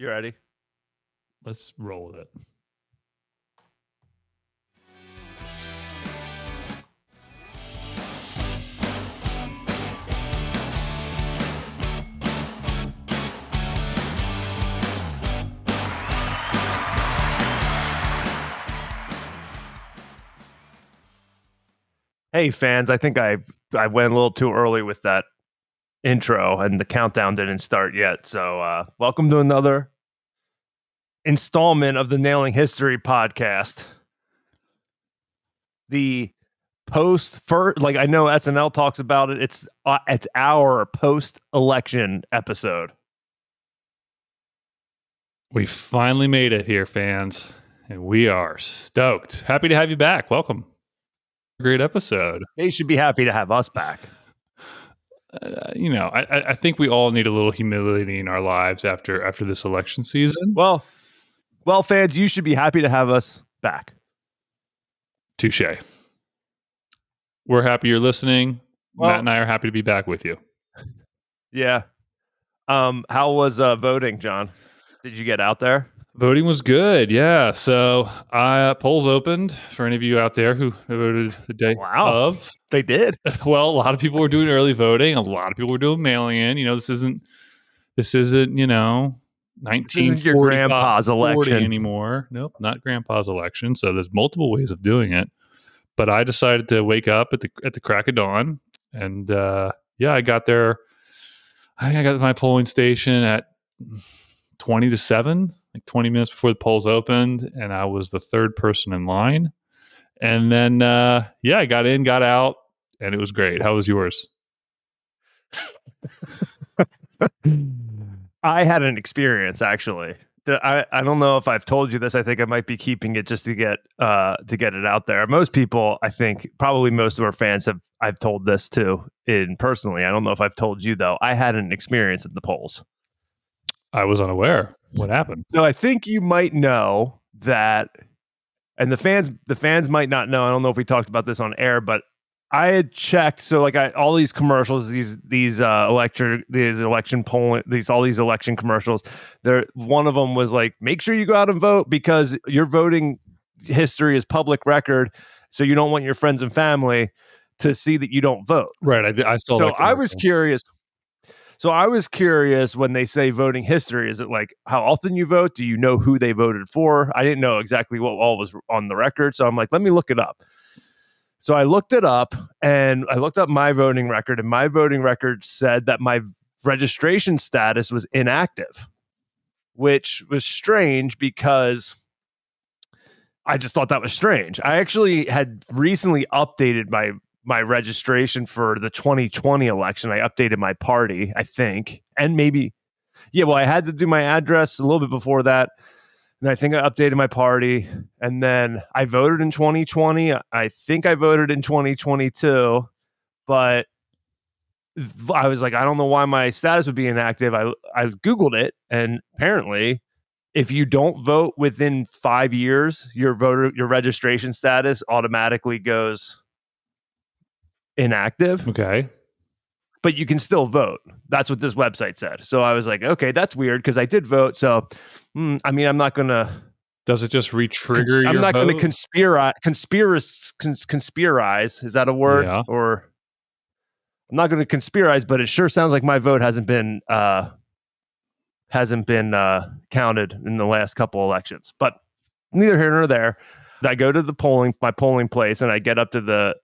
You ready? Let's roll with it. Hey, fans, I think I went a little too early with that intro and the countdown didn't start yet. So welcome to another installment of the Nailing History podcast. The post-first, like I know SNL talks about it. It's our post-election episode. We finally made it here, fans, and we are stoked. Happy to have you back. Welcome. Great episode. They should be happy to have us back. I think we all need a little humility in our lives after this election season. Well, fans, you should be happy to have us back. Touche. We're happy you're listening. Well, Matt and I are happy to be back with you. Yeah. How was voting, John? Did you get out there? Voting was good, yeah. So polls opened for any of you out there who voted the day of. They did. Well, a lot of people were doing early voting. A lot of people were doing mailing in. This isn't 1940 your grandpa's election anymore. Nope, not grandpa's election. So there's multiple ways of doing it. But I decided to wake up at the crack of dawn, and I got there. I think I got to my polling station at 20 to 7, like 20 minutes before the polls opened, and I was the third person in line. And then, I got in, got out, and it was great. How was yours? I had an experience, actually. I don't know if I've told you this. I think I might be keeping it just to get it out there. Most people, I think, probably most of our fans I've told this to personally. I don't know if I've told you, though. I had an experience at the polls. I was unaware. What happened? So I think you might know that, and the fans might not know. I don't know if we talked about this on air, but I had checked. So all these commercials, these election polling, all these election commercials. One of them was like, make sure you go out and vote because your voting history is public record. So you don't want your friends and family to see that you don't vote. Right. I saw. So I was curious. So I was curious when they say voting history, is it like how often you vote? Do you know who they voted for? I didn't know exactly what all was on the record. So I'm like, let me look it up. So I looked it up and I looked up my voting record, and my voting record said that my registration status was inactive, which was strange because I just thought that was strange. I actually had recently updated my registration for the 2020 election. I updated my party, I think, and maybe, I had to do my address a little bit before that. And I think I updated my party, and then I voted in 2020. I think I voted in 2022, but I was like, I don't know why my status would be inactive. I Googled it, and apparently if you don't vote within 5 years, your registration status automatically goes inactive. Okay. But you can still vote. That's what this website said. So I was like, okay, that's weird because I did vote. So, I'm not going to... Does it just re-trigger your vote? I'm not going to conspirize. Is that a word? Yeah. Or I'm not going to conspirize, but it sure sounds like my vote hasn't been counted in the last couple elections. But neither here nor there. I go to my polling place, and I get up to the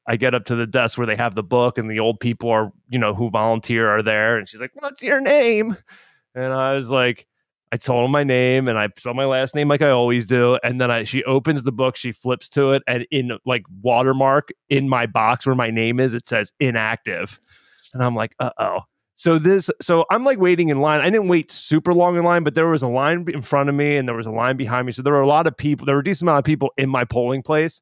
desk where they have the book, and the old people are, who volunteer are there. And she's like, "What's your name?" And I was like, I told her my name, and I spelled my last name like I always do. And then she opens the book, she flips to it, and in like watermark in my box where my name is, it says inactive. And I'm like, uh-oh. So I'm like waiting in line. I didn't wait super long in line, but there was a line in front of me and there was a line behind me. So there were a lot of people. There were a decent amount of people in my polling place.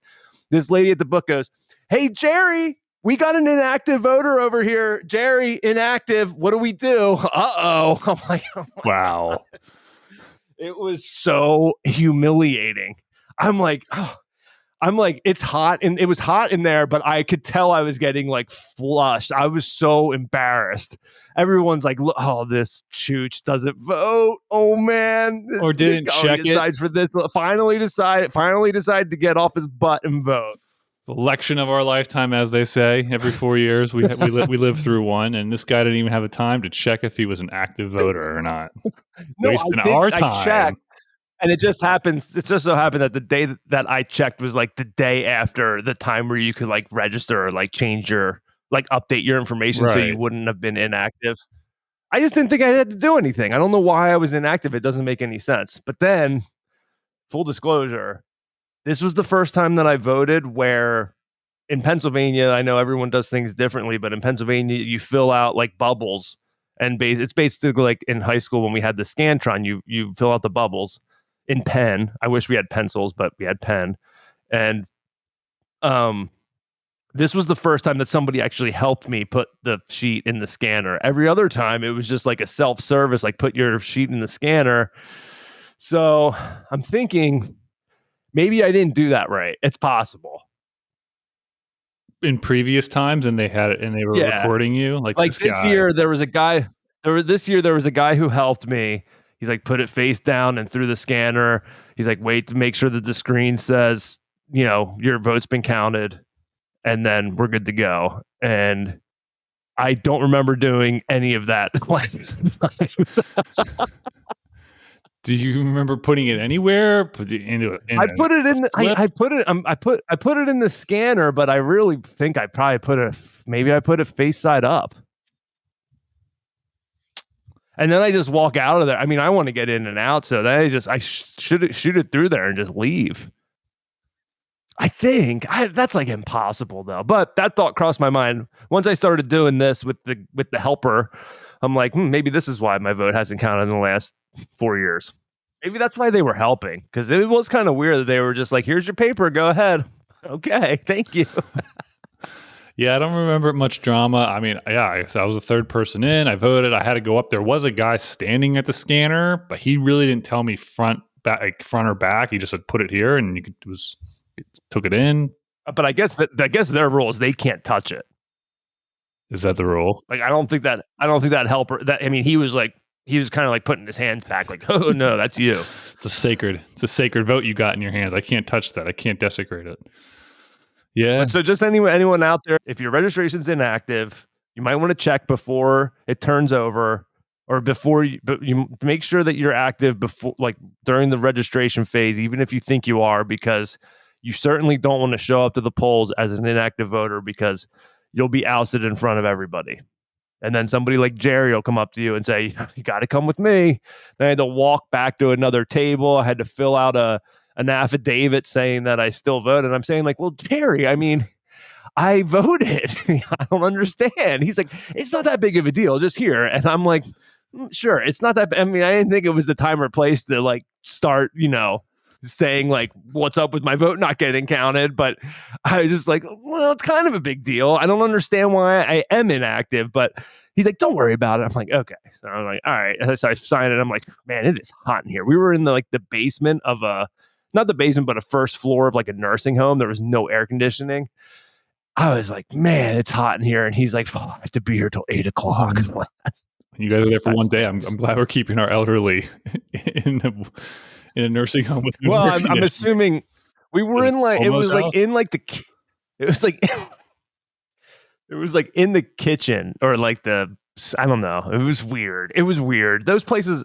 This lady at the book goes, "Hey, Jerry, we got an inactive voter over here. Jerry, inactive. What do we do?" Uh-oh. I'm like, oh wow. God. It was so humiliating. I'm like, I'm like, it's hot, and it was hot in there, but I could tell I was getting like flushed. I was so embarrassed. Everyone's like, "Oh, this chooch doesn't vote. Oh man, this Or didn't he check it. decides for this. Finally decided to get off his butt and vote." Election of our lifetime, as they say. Every 4 years, we live through one, and this guy didn't even have the time to check if he was an active voter or not. No, Wasting I did. our I time. checked. And it just happens. It just so happened that the day that I checked was like the day after the time where you could like register or like change your like update your information so you Right. wouldn't have been inactive. I just didn't think I had to do anything. I don't know why I was inactive. It doesn't make any sense. But then, full disclosure, this was the first time that I voted where in Pennsylvania, I know everyone does things differently, but in Pennsylvania, you fill out like bubbles. And it's basically like in high school when we had the Scantron, you fill out the bubbles in pen. I wish we had pencils, but we had pen. And this was the first time that somebody actually helped me put the sheet in the scanner. Every other time it was just like a self-service, like put your sheet in the scanner. So I'm thinking maybe I didn't do that right. It's possible. In previous times, and they had it, and they were recording you, like this guy. year there was a guy. This year there was a guy who helped me. He's like, put it face down and through the scanner. He's like, wait to make sure that the screen says, your vote's been counted, and then we're good to go. And I don't remember doing any of that. Do you remember putting it anywhere? I put it in the scanner, but I really think I probably maybe I put it face side up. And then I just walk out of there. I mean, I want to get in and out, so then I shoot it through there and just leave. I think that's like impossible though. But that thought crossed my mind once I started doing this with the helper. I'm like, maybe this is why my vote hasn't counted in the last 4 years. Maybe that's why they were helping, because it was kind of weird that they were just like, "Here's your paper, go ahead." Okay, thank you. Yeah, I don't remember much drama. I mean, I was the third person in. I voted. I had to go up. There was a guy standing at the scanner, but he really didn't tell me front or back. He just said, "Put it here," and took it in. But I guess their rule is they can't touch it. Is that the rule? Like, I don't think that helper. He was kind of like putting his hands back, like, "Oh no, that's you." It's a sacred vote you got in your hands. I can't touch that. I can't desecrate it. Yeah. So just anyone out there, if your registration's inactive, you might want to check before it turns over, or but you make sure that you're active before, like during the registration phase, even if you think you are, because you certainly don't want to show up to the polls as an inactive voter, because you'll be ousted in front of everybody. And then somebody like Jerry will come up to you and say, "You got to come with me." Then I had to walk back to another table. I had to fill out an affidavit saying that I still voted. And I'm saying, like, "Well, Jerry, I mean, I voted." I don't understand. He's like, "It's not that big of a deal. Just here." And I'm like, "Sure, it's not that. I mean, I didn't think it was the time or place to like start, saying like, what's up with my vote not getting counted." But I was just like, well, it's kind of a big deal. I don't understand why I am inactive, but he's like, "Don't worry about it." I'm like, okay. So I'm like, all right. So I signed it. I'm like, man, it is hot in here. We were in the basement of not the basement, but a first floor of like a nursing home. There was no air conditioning. I was like, man, it's hot in here. And he's like, I have to be here till 8 o'clock. You guys are there for one day. I'm glad we're keeping our elderly in a nursing home with well, I'm assuming we were in like, it was like in like it was like in the kitchen, or like I don't know. It was weird. Those places,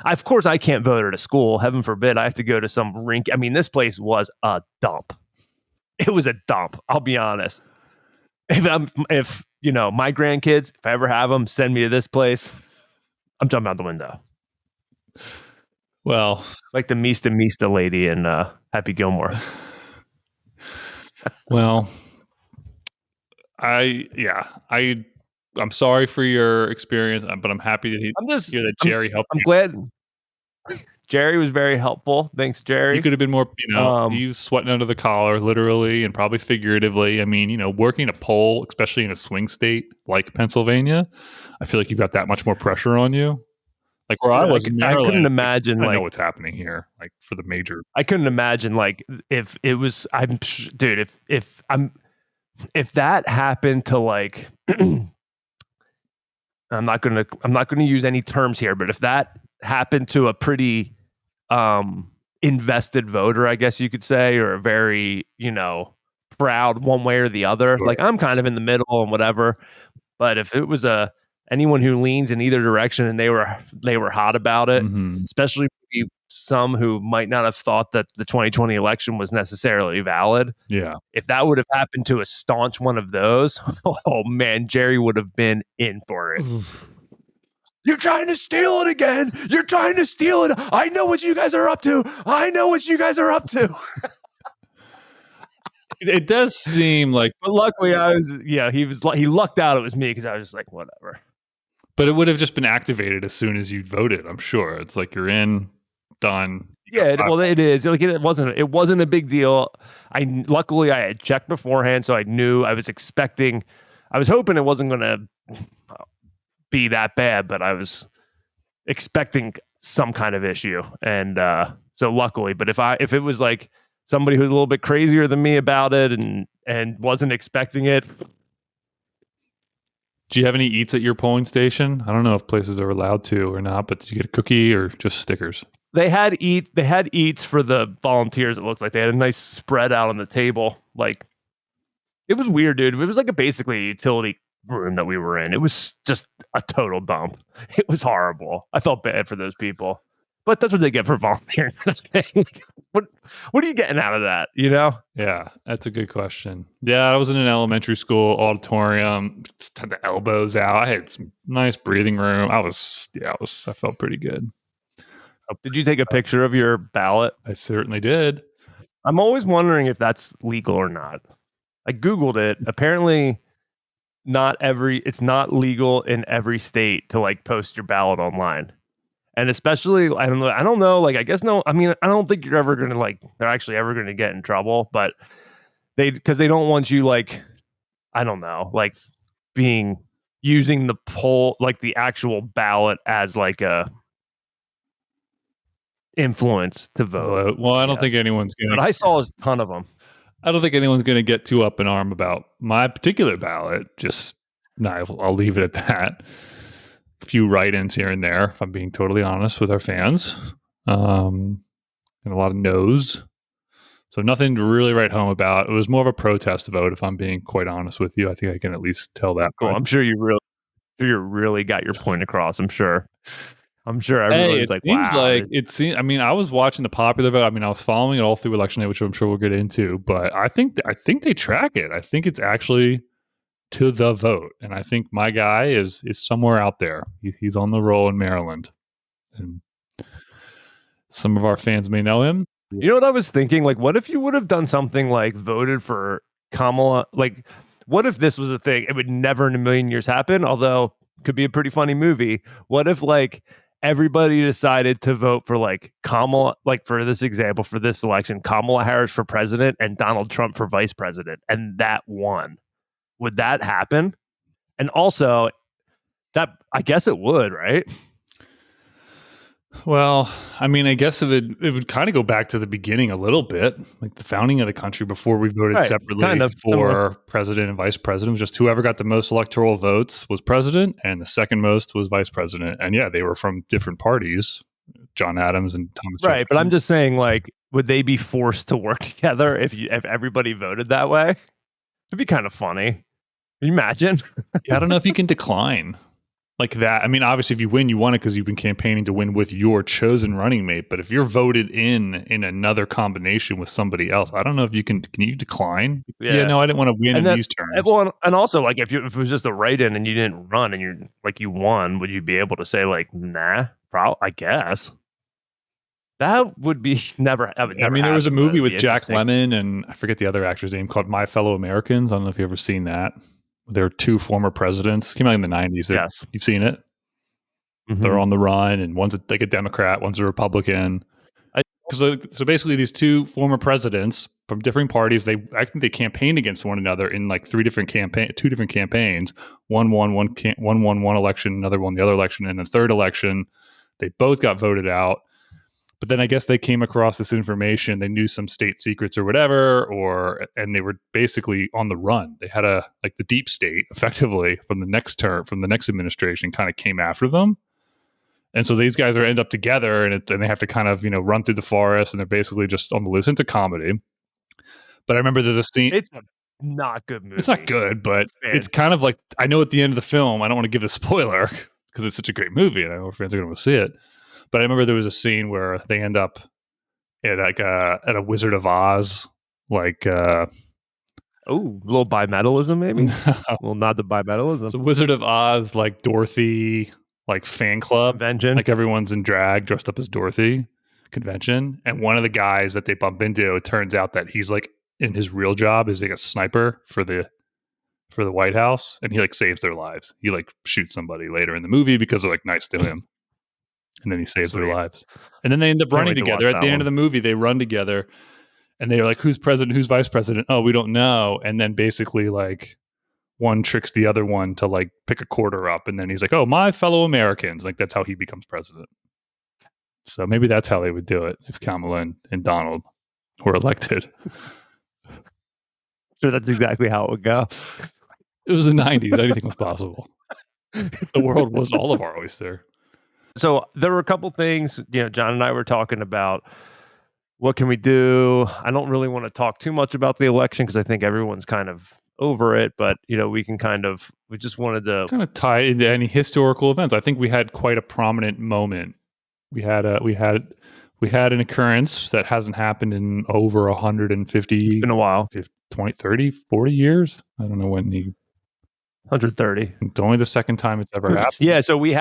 of course, I can't vote at a school. Heaven forbid I have to go to some rink. I mean, this place was a dump. It was a dump. I'll be honest. If my grandkids, if I ever have them, send me to this place, I'm jumping out the window. Well, like the Mista lady in Happy Gilmore. Well, I'm sorry for your experience, but I'm happy to hear that Jerry helped. I'm glad. Jerry was very helpful. Thanks, Jerry. He could have been more, he was sweating under the collar, literally and probably figuratively. I mean, working a poll, especially in a swing state like Pennsylvania, I feel like you've got that much more pressure on you. Like where I was in I couldn't Maryland, it's like, imagine I know like what's happening here, like for the major. I couldn't imagine like if it was dude, if that happened to like I'm not gonna use any terms here, but if that happened to a pretty invested voter, I guess you could say, or a very, proud one way or the other. Sure. Like I'm kind of in the middle and whatever. But if it was anyone who leans in either direction and they were hot about it, Mm-hmm. especially some who might not have thought that the 2020 election was necessarily valid. Yeah. If that would have happened to a staunch one of those, oh man, Jerry would have been in for it. You're trying to steal it again. You're trying to steal it. I know what you guys are up to. I know what you guys are up to. It does seem like, But luckily, he lucked out. It was me because I was just like, whatever. but it would have just been activated as soon as you voted. I'm sure it's like you're in, done. Well, it is. Like it wasn't a big deal. Luckily I had checked beforehand, so I knew I was expecting. I was hoping it wasn't going to be that bad, but I was expecting some kind of issue, and so luckily. But if it was like somebody who's a little bit crazier than me about it and wasn't expecting it. Do you have any eats at your polling station? I don't know if places are allowed to or not, but did you get a cookie or just stickers? They had eats for the volunteers. It looked like they had a nice spread out on the table. Like it was weird, dude. It was like basically a utility room that we were in. It was just a total dump. It was horrible. I felt bad for those people, but that's what they get for volunteering. what are you getting out of that? Yeah, that's a good question. Yeah, I was in an elementary school auditorium, just had the elbows out. I had some nice breathing room. I felt pretty good. Did you take a picture of your ballot? I certainly did. I'm always wondering if that's legal or not. I Googled it. Apparently it's not legal in every state to like post your ballot online. And especially, I don't know, like, I guess no, I mean, I don't think you're ever going to they're actually ever going to get in trouble, but because they don't want you like, I don't know, like using the poll, like the actual ballot as like a influence to vote. Well, I don't think anyone's going to. But I saw a ton of them. I don't think anyone's going to get too up in arm about my particular ballot. I'll leave it at that. A few write-ins here and there, if I'm being totally honest with our fans, and a lot of no's. So nothing to really write home about. It was more of a protest vote, if I'm being quite honest with you. I think I can at least tell that. Cool. I'm sure you really got your point across. I'm sure everyone's like, wow. I mean, I was watching the popular vote. I mean, I was following it all through election day, which I'm sure we'll get into. But I think they track it. I think it's actually to the vote, and I think my guy is somewhere out there. He's on the roll in Maryland, and some of our fans may know him. You know what I was thinking? Like, what if you would have done something like voted for Kamala? Like, what if this was a thing? It would never in a million years happen. Although, could be a pretty funny movie. What if like everybody decided to vote for like Kamala, like for this example, for this election, Kamala Harris for president and Donald Trump for vice president, and that won? Would that happen? And also, that I guess it would, right? Well, I mean, I guess it would kind of go back to the beginning a little bit, like the founding of the country before we voted separately for president and vice president. It was just whoever got the most electoral votes was president, and the second most was vice president. And yeah, they were from different parties, John Adams and Thomas Jefferson. Right, but I'm just saying, like, would they be forced to work together if everybody voted that way? It'd be kind of funny. Can you imagine? Yeah, I don't know if you can decline like that. I mean, obviously, if you win, you won it because you've been campaigning to win with your chosen running mate. But if you're voted in another combination with somebody else, I don't know if you can. Can you decline? Yeah, no, I didn't want to win in these terms. Well, and also, like, if it was just a write-in and you didn't run and you won, would you be able to say like, nah? I guess that would be never. I mean, there was a movie with Jack Lemmon and I forget the other actor's name called My Fellow Americans. I don't know if you've ever seen that. There are two former presidents. It came out in the 90s. Yes. You've seen it? Mm-hmm. They're on the run, and one's like a Democrat, one's a Republican. So basically, these two former presidents from different parties, I think they campaigned against one another in like two different campaigns. One won one election, another won the other election, and the third election, They both got voted out. But then I guess they came across this information. They knew some state secrets or whatever, and they were basically on the run. They had the deep state effectively from the next administration kind of came after them. And so these guys end up together, and they have to kind of run through the forest, and they're basically just on the loose. It's a comedy. But I remember there's a scene. It's a not good movie. It's not good, but it's kind of like, I know at the end of the film, I don't want to give the spoiler because it's such a great movie, and I know friends are going to see it. But I remember there was a scene where they end up at at a Wizard of Oz, like a little bimetallism, maybe. Well, not the bimetallism. It's a Wizard of Oz, like Dorothy, like fan club convention. Like everyone's in drag, dressed up as Dorothy convention. And one of the guys that they bump into, it turns out that he's like in his real job is like a sniper for the White House, and he like saves their lives. He like shoots somebody later in the movie because they're like nice to him. And then he saves their lives. And then they end up running together. At the end of the movie, they run together, and they're like, who's president, who's vice president? Oh, we don't know. And then basically like one tricks the other one to like pick a quarter up. And then he's like, oh, my fellow Americans. Like that's how he becomes president. So maybe that's how they would do it if Kamala and Donald were elected. Sure, that's exactly how it would go. It was the 90s. Anything was possible. The world was all of our oyster. So there were a couple things, John and I were talking about. What can we do? I don't really want to talk too much about the election because I think everyone's kind of over it, but we can we just wanted to kind of tie it into any historical events. I think we had quite a prominent moment. We had an occurrence that hasn't happened in over 150. It's been a while. 20, 30, 40 years. I don't know when 130. It's only the second time it's ever happened. Yeah, so we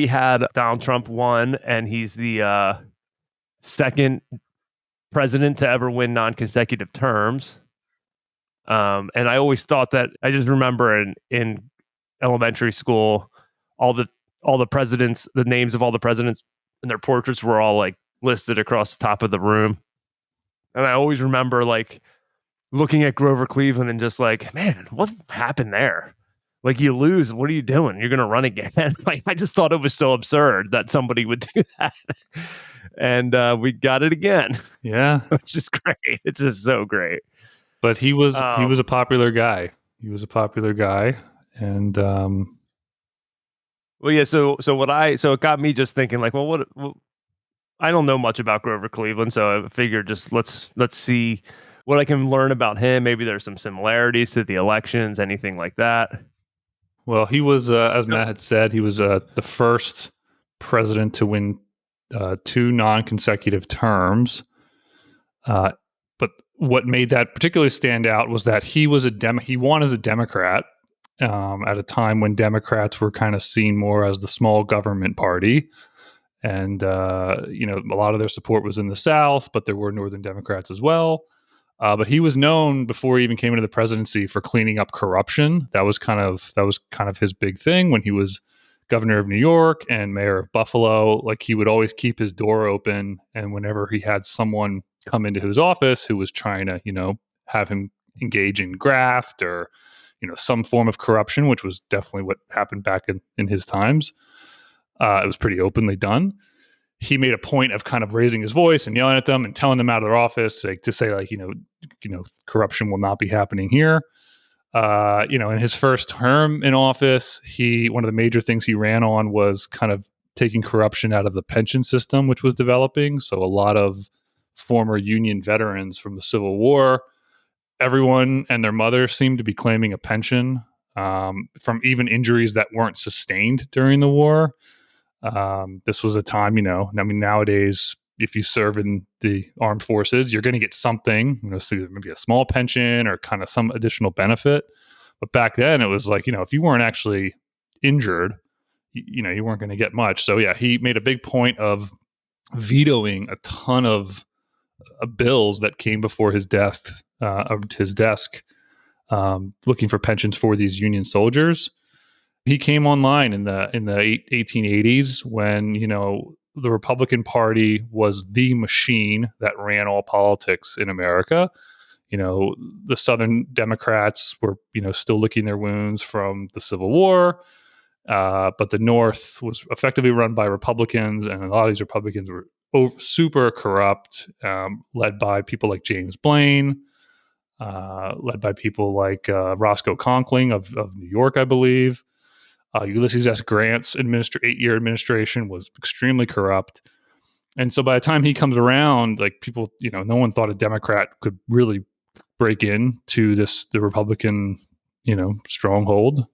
had Donald Trump won, and he's the second president to ever win non-consecutive terms. And I always thought that, I just remember in elementary school, all the presidents, the names of all the presidents and their portraits were all like listed across the top of the room. And I always remember like looking at Grover Cleveland and just like, man, what happened there? Like, you lose, what are you doing? You're going to run again. Like, I just thought it was so absurd that somebody would do that. And we got it again. Yeah. Which is great. It's just so great. But he was a popular guy. And well, yeah, so it got me just thinking like, well, what I don't know much about Grover Cleveland, so I figured just let's see what I can learn about him. Maybe there's some similarities to the elections, anything like that. Well, he was, as Matt had said, he was the first president to win 2 non-consecutive terms. But what made that particularly stand out was that he was he won as a Democrat at a time when Democrats were kind of seen more as the small government party. And, a lot of their support was in the South, but there were Northern Democrats as well. But he was known before he even came into the presidency for cleaning up corruption. That was kind of his big thing when he was governor of New York and mayor of Buffalo. Like, he would always keep his door open, and whenever he had someone come into his office who was trying to, have him engage in graft or, some form of corruption, which was definitely what happened back in his times. It was pretty openly done. He made a point of kind of raising his voice and yelling at them and telling them out of their office, like, to say, like, corruption will not be happening here. In his first term in office, one of the major things he ran on was kind of taking corruption out of the pension system, which was developing. So a lot of former Union veterans from the Civil War, everyone and their mother seemed to be claiming a pension from even injuries that weren't sustained during the war. This was a time, nowadays, if you serve in the armed forces, you're going to get something, so maybe a small pension or kind of some additional benefit. But back then it was like, if you weren't actually injured, you weren't going to get much. So yeah, he made a big point of vetoing a ton of bills that came before his desk, looking for pensions for these Union soldiers. He came online in the 1880s when, the Republican Party was the machine that ran all politics in America. The Southern Democrats were, still licking their wounds from the Civil War. But the North was effectively run by Republicans, and a lot of these Republicans were super corrupt, led by people like James Blaine, led by people like Roscoe Conkling of New York, I believe. Ulysses S. Grant's 8-year administration was extremely corrupt. And so by the time he comes around, like people, no one thought a Democrat could really break into the Republican, stronghold.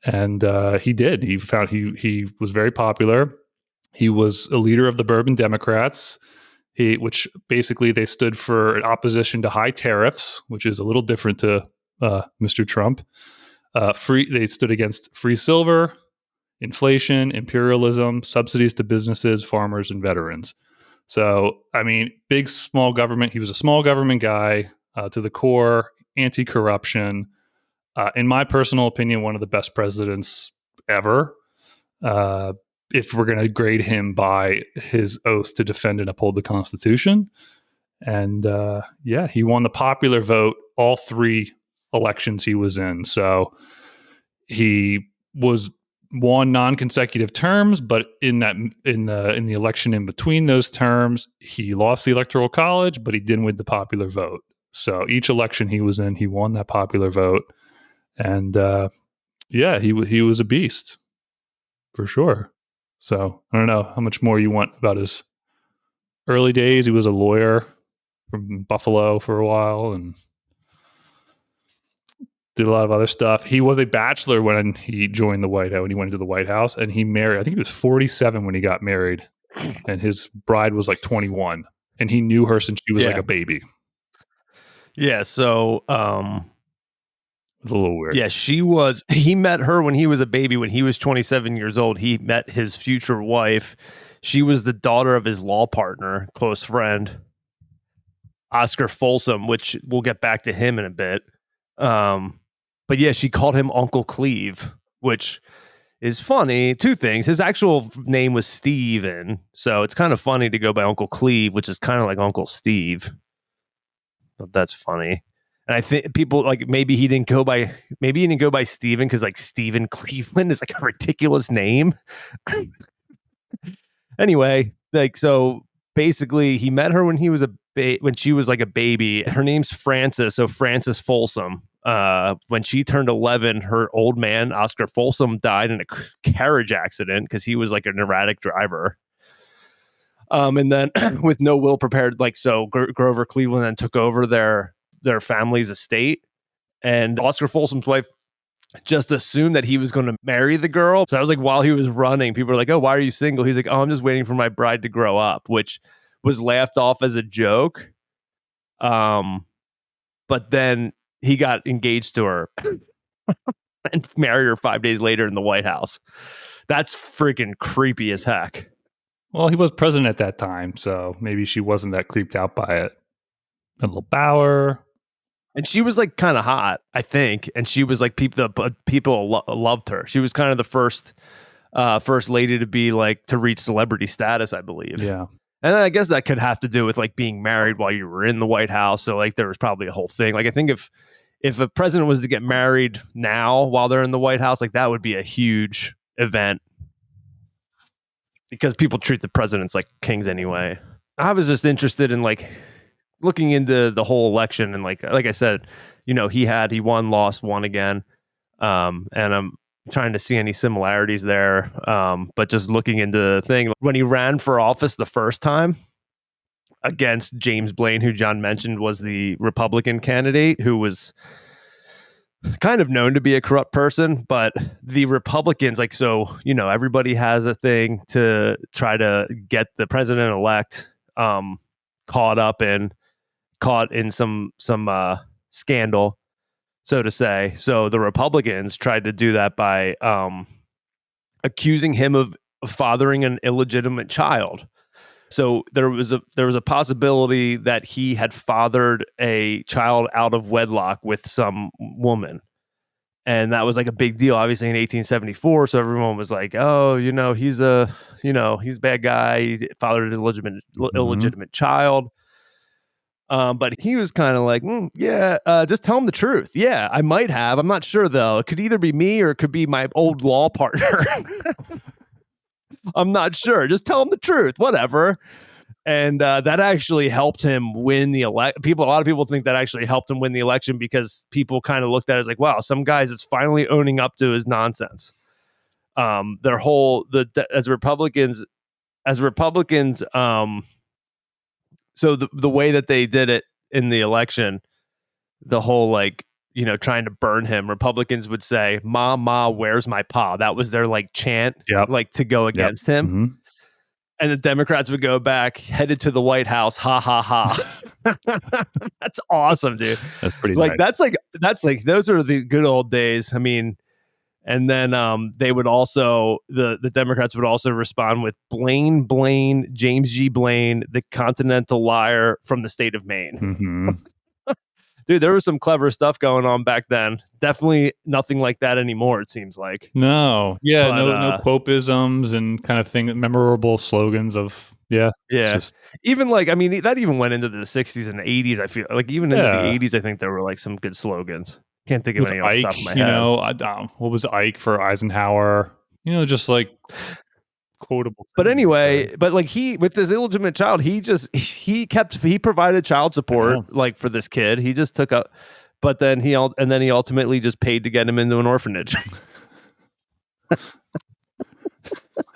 And he did. He found he was very popular. He was a leader of the Bourbon Democrats, which basically they stood for opposition to high tariffs, which is a little different to Mr. Trump. They stood against free silver, inflation, imperialism, subsidies to businesses, farmers, and veterans. So, I mean, big, small government. He was a small government guy to the core, anti-corruption. In my personal opinion, one of the best presidents ever. If we're going to grade him by his oath to defend and uphold the Constitution. And he won the popular vote all 3 elections he was in. So he won non-consecutive terms, but in the election in between those terms, he lost the Electoral College, but he didn't win the popular vote. So each election he was in, he won that popular vote. And he was a beast for sure. So I don't know how much more you want about his early days. He was a lawyer from Buffalo for a while and did a lot of other stuff. He was a bachelor when he joined the White House, when he went into the White House, and he married, I think he was 47 when he got married, and his bride was like 21, and he knew her since she was like a baby. Yeah, so it's a little weird. Yeah, he met her when he was a baby. When he was 27 years old, he met his future wife. She was the daughter of his law partner, close friend, Oscar Folsom, which we'll get back to him in a bit. But yeah, she called him Uncle Cleve, which is funny. 2 things. His actual name was Steven, so it's kind of funny to go by Uncle Cleve, which is kind of like Uncle Steve. But that's funny. And I think people like maybe he didn't go by Steven because like Stephen Cleveland is like a ridiculous name. Anyway, like so basically he met her when he was when she was like a baby. Her name's Frances, so Frances Folsom. When she turned 11, her old man Oscar Folsom died in a carriage accident because he was like an erratic driver. And then with no will prepared, like so Grover Cleveland then took over their family's estate, and Oscar Folsom's wife just assumed that he was going to marry the girl. So that was like while he was running, people were like, "Oh, why are you single?" He's like, "Oh, I'm just waiting for my bride to grow up," which was laughed off as a joke. But then he got engaged to her and married her 5 days later in the White House. That's freaking creepy as heck. Well, he was president at that time, so maybe she wasn't that creeped out by it. A little bower. And she was like kind of hot, I think. And she was like people loved her. She was kind of the first lady to be like to reach celebrity status, I believe. Yeah. And I guess that could have to do with like being married while you were in the White House. So like there was probably a whole thing. Like I think if a president was to get married now while they're in the White House, like that would be a huge event because people treat the presidents like kings anyway. I was just interested in like looking into the whole election and like I said, he won, lost, won again. And I'm trying to see any similarities there. But just looking into the thing, when he ran for office the first time against James Blaine, who John mentioned was the Republican candidate, who was kind of known to be a corrupt person, but the Republicans, like, so, everybody has a thing to try to get the president-elect caught in some scandal, so to say. So the Republicans tried to do that by accusing him of fathering an illegitimate child. So there was a possibility that he had fathered a child out of wedlock with some woman. And that was like a big deal, obviously, in 1874. So everyone was like, oh, he's a bad guy. He fathered an illegitimate child. But he was kind of like, yeah, just tell him the truth. Yeah, I might have. I'm not sure though. It could either be me or it could be my old law partner. I'm not sure. Just tell him the truth. Whatever. And that actually helped him win the election. A lot of people think that actually helped him win the election because people kind of looked at it as like, wow, some guys is finally owning up to his nonsense. Their whole as Republicans. So the way that they did it in the election, the whole like, trying to burn him, Republicans would say, "Ma, ma, where's my pa?" That was their like chant, Yep. like to go against him. Mm-hmm. And the Democrats would go back, headed to the White House. Ha ha ha. That's awesome, dude. That's pretty like nice. that's like those are the good old days. I mean, and then they would also the Democrats would also respond with Blaine, James G. Blaine, the continental liar from the state of Maine. Mm-hmm. Dude, there was some clever stuff going on back then. Definitely nothing like that anymore, it seems like. No. Yeah, But, no quopisms and kind of memorable slogans of yeah. Just, even like, I mean, that even went into the 60s and 80s. I feel like even into the 80s, I think there were like some good slogans. Can't think of with any off the top of my head. what was Ike for Eisenhower? Just like quotable. But anyway, but like with his illegitimate child, he provided child support like for this kid. He just took up, but then he ultimately just paid to get him into an orphanage.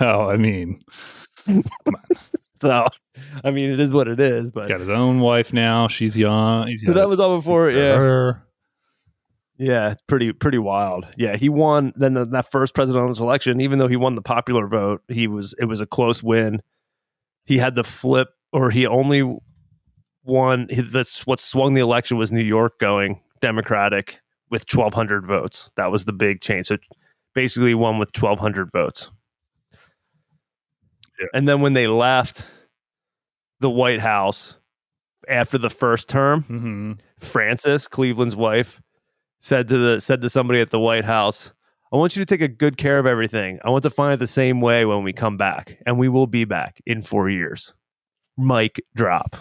Oh, I mean, so, I mean, it is what it is. But got his own wife now. She's young. So that was all before, yeah. Her. Yeah, pretty wild. Yeah, he won then that first presidential election. Even though he won the popular vote, it was a close win. He had the flip, or he only won. That's what swung the election was New York going Democratic with 1,200 votes. That was the big change. So basically, he won with 1,200 votes. Yeah. And then when they left the White House after the first term, Frances, Cleveland's wife, said to somebody at the White House, "I want you to take a good care of everything. I want to find it the same way when we come back, and we will be back in 4 years." Mic drop.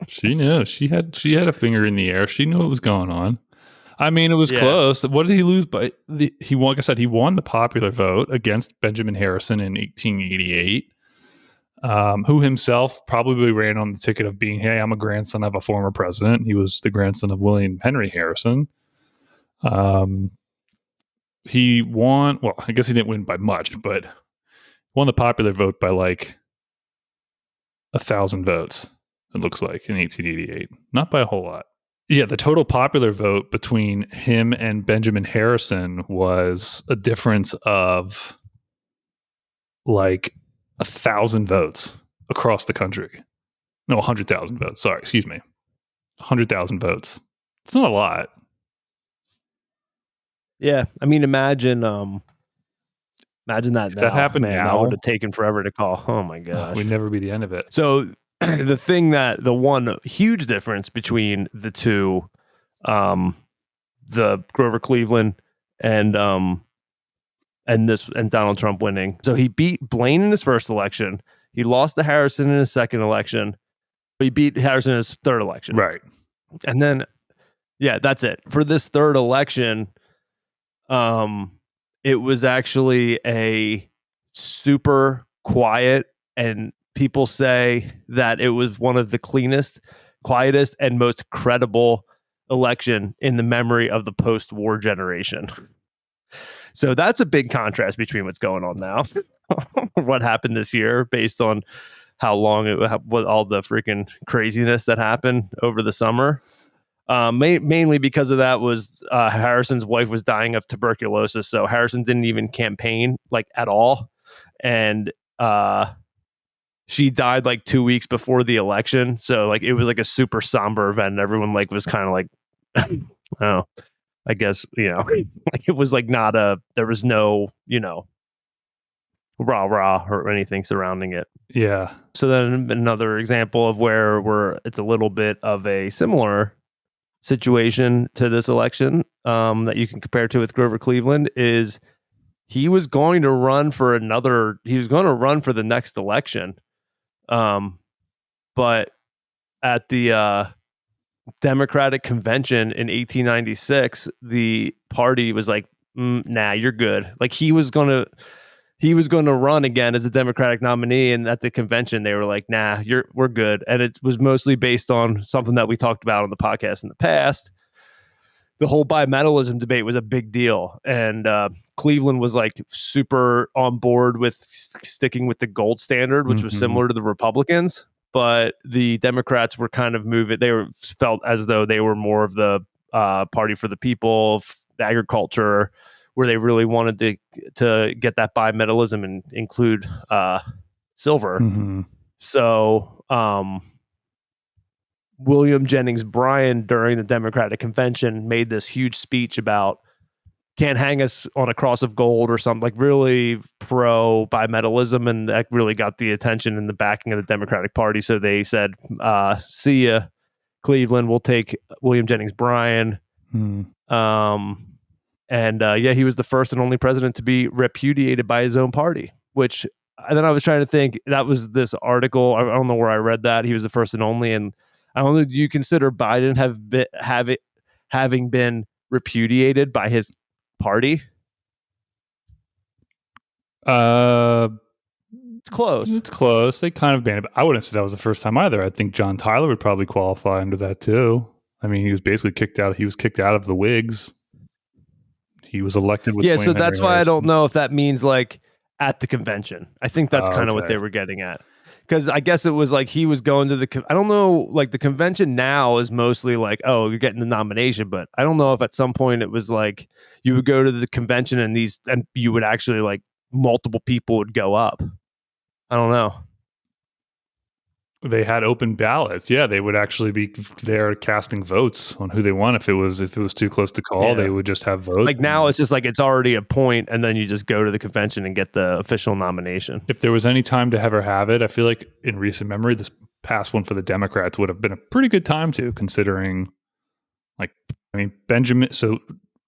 She knew. She had a finger in the air. She knew what was going on. I mean, it was close. What did he lose by? He won. Like I said, he won the popular vote against Benjamin Harrison in 1888. Who himself probably ran on the ticket of being, hey, I'm a grandson of a former president. He was the grandson of William Henry Harrison. He won. Well, I guess he didn't win by much, but won the popular vote by like 1,000 votes. It looks like in 1888, not by a whole lot. Yeah, the total popular vote between him and Benjamin Harrison was a difference of like 1,000 votes across the country. No, 100,000 votes. Sorry, excuse me. 100,000 votes. It's not a lot. Yeah, I mean, imagine that. If that happened now, that would have taken forever to call. Oh my gosh, we'd never be the end of it. So the one huge difference between the two, the Grover Cleveland and Donald Trump winning. So he beat Blaine in his first election. He lost to Harrison in his second election. But he beat Harrison in his third election. Right. And then, yeah, that's it. For this third election, it was actually a super quiet, and people say that it was one of the cleanest, quietest, and most credible election in the memory of the post-war generation. So that's a big contrast between what's going on now, what happened this year, based on how long what all the freaking craziness that happened over the summer. Mainly because of that was Harrison's wife was dying of tuberculosis, so Harrison didn't even campaign like at all, and she died like 2 weeks before the election. So like it was like a super somber event, and everyone like was kind of like, oh, I guess like it was like there was no rah or anything surrounding it. Yeah. So then another example of where it's a little bit of a similar situation to this election that you can compare to with Grover Cleveland is he was going to run for the next election. But at the Democratic convention in 1896, the party was like, nah, you're good. Like he was gonna run again as a Democratic nominee, and at the convention they were like, nah, we're good. And it was mostly based on something that we talked about on the podcast in the past. The whole bimetallism debate was a big deal, and Cleveland was like super on board with sticking with the gold standard, which was similar to the Republicans. But the Democrats were kind of moving. Felt as though they were more of the party for the people, the agriculture, where they really wanted to get that bimetallism and include silver. So William Jennings Bryan, during the Democratic convention, made this huge speech about can't hang us on a cross of gold or something, like really pro bimetallism, and that really got the attention and the backing of the Democratic Party. So they said, see ya, Cleveland, we'll take William Jennings Bryan. He was the first and only president to be repudiated by his own party, which, and then I was trying to think, that was this article, I don't know where I read that, he was the first and only, and I don't know, do you consider Biden having been repudiated by his party? It's close. It's close. They kind of banned it. I wouldn't say that was the first time either. I think John Tyler would probably qualify under that too. I mean, he was basically kicked out. He was kicked out of the Whigs. He was elected with so that's why I don't know if that means like at the convention. I think that's kind of what they were getting at. Because I guess it was like he was going to I don't know, like the convention now is mostly like, oh, you're getting the nomination. But I don't know if at some point it was like you would go to the convention and you would actually like multiple people would go up. I don't know. They had open ballots. Yeah, they would actually be there casting votes on who they want. If it was too close to call, they would just have votes. Like now it's just like it's already a point, and then you just go to the convention and get the official nomination. If there was any time to ever have it, I feel like in recent memory, this past one for the Democrats would have been a pretty good time to, considering, like, I mean, Benjamin. So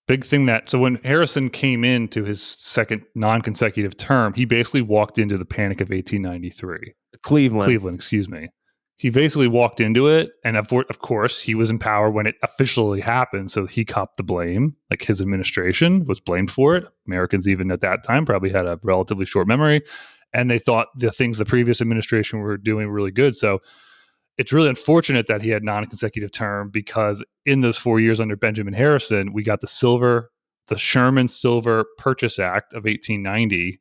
big thing so when Harrison came into his second non-consecutive term, he basically walked into the Panic of 1893. Cleveland, excuse me. He basically walked into it, and of course, he was in power when it officially happened, so he copped the blame. Like, his administration was blamed for it. Americans, even at that time, probably had a relatively short memory, and they thought the things the previous administration were doing were really good. So it's really unfortunate that he had non-consecutive term, because in those 4 years under Benjamin Harrison, we got the Sherman Silver Purchase Act of 1890,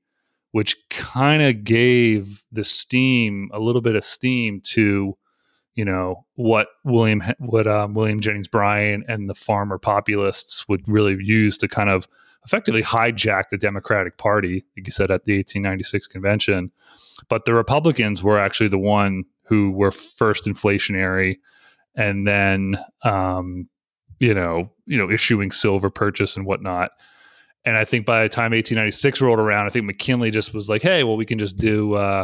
which kind of gave a little bit of steam to, what William Jennings Bryan and the farmer populists would really use to kind of effectively hijack the Democratic Party, like you said, at the 1896 convention. But the Republicans were actually the one who were first inflationary, and then, issuing silver purchase and whatnot. And I think by the time 1896 rolled around, I think McKinley just was like, "Hey, well, we can just do.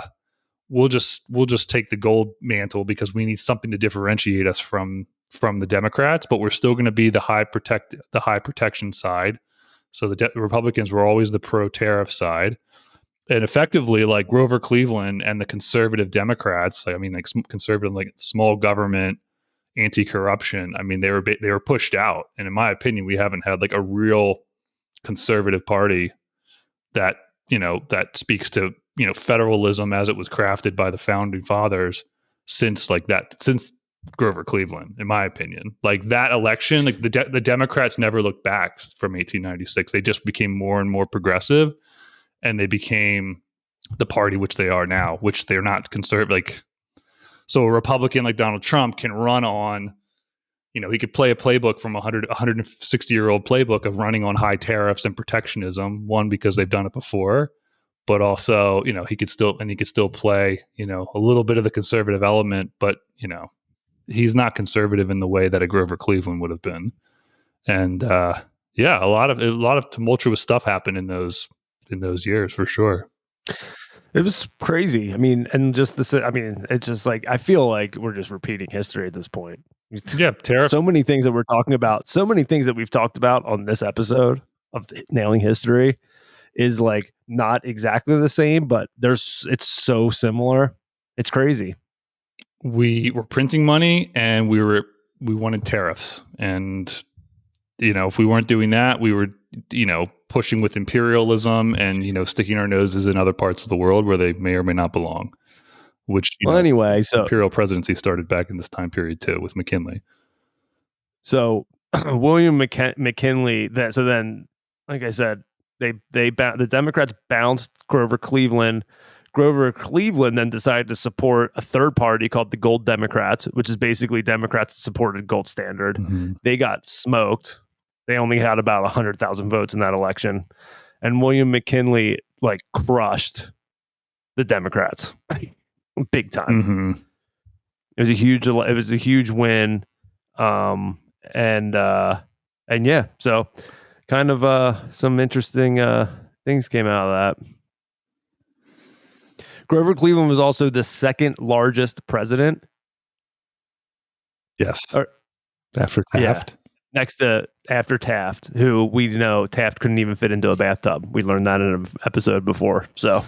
We'll just take the gold mantle, because we need something to differentiate us from the Democrats, but we're still going to be the high protection side." So the Republicans were always the pro-tariff side, and effectively, like Grover Cleveland and the conservative Democrats, I mean, like conservative, like small government, anti-corruption. I mean, they were pushed out, and in my opinion, we haven't had like a real conservative party that speaks to federalism as it was crafted by the founding fathers since Grover Cleveland. In my opinion, like that election, like the Democrats never looked back from 1896. They just became more and more progressive, and they became the party which they are now, which they're not conservative. Like, so a Republican like Donald Trump can run on, he could play a playbook from 160-year-old playbook of running on high tariffs and protectionism, one, because they've done it before, but also, he could still play, a little bit of the conservative element, but, he's not conservative in the way that a Grover Cleveland would have been. And a lot of tumultuous stuff happened in those years, for sure. It was crazy. I mean, and just it's just like, I feel like we're just repeating history at this point. Yeah, tariffs. So many things that we're talking about, so many things that we've talked about on this episode of Nailing History is like not exactly the same, but it's so similar. It's crazy. we were printing money and we wanted tariffs. And, if we weren't doing that, we were, pushing with imperialism and, sticking our noses in other parts of the world where they may or may not belong, which, Well, anyway, so imperial presidency started back in this time period too with McKinley. So William McKinley. So then, like I said, the Democrats bounced Grover Cleveland. Grover Cleveland then decided to support a third party called the Gold Democrats, which is basically Democrats that supported Gold Standard. Mm-hmm. They got smoked. They only had about 100,000 votes in that election, and William McKinley crushed the Democrats big time. Mm-hmm. It was a huge win. And yeah, so kind of some interesting things came out of that. Grover Cleveland was also the second largest president. Yes. After Taft. Yeah, after Taft, who we know Taft couldn't even fit into a bathtub. We learned that in an episode before. So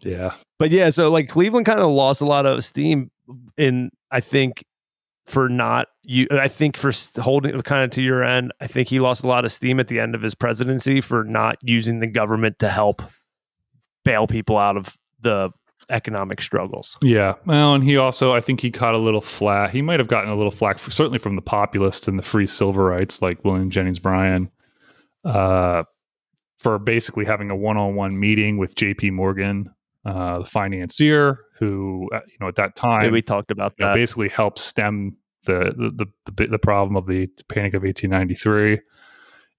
yeah. But yeah, so Cleveland kind of lost a lot of steam I think for holding kind of to your end. I think he lost a lot of steam at the end of his presidency for not using the government to help bail people out of the economic struggles. Yeah. Well, and he also, I think he caught a little flack. He might have gotten a little flack, certainly from the populists and the free civilites like William Jennings Bryan, for basically having a one-on-one meeting with J.P. Morgan, the financier, who at that time we talked about that, basically helped stem the problem of the Panic of 1893.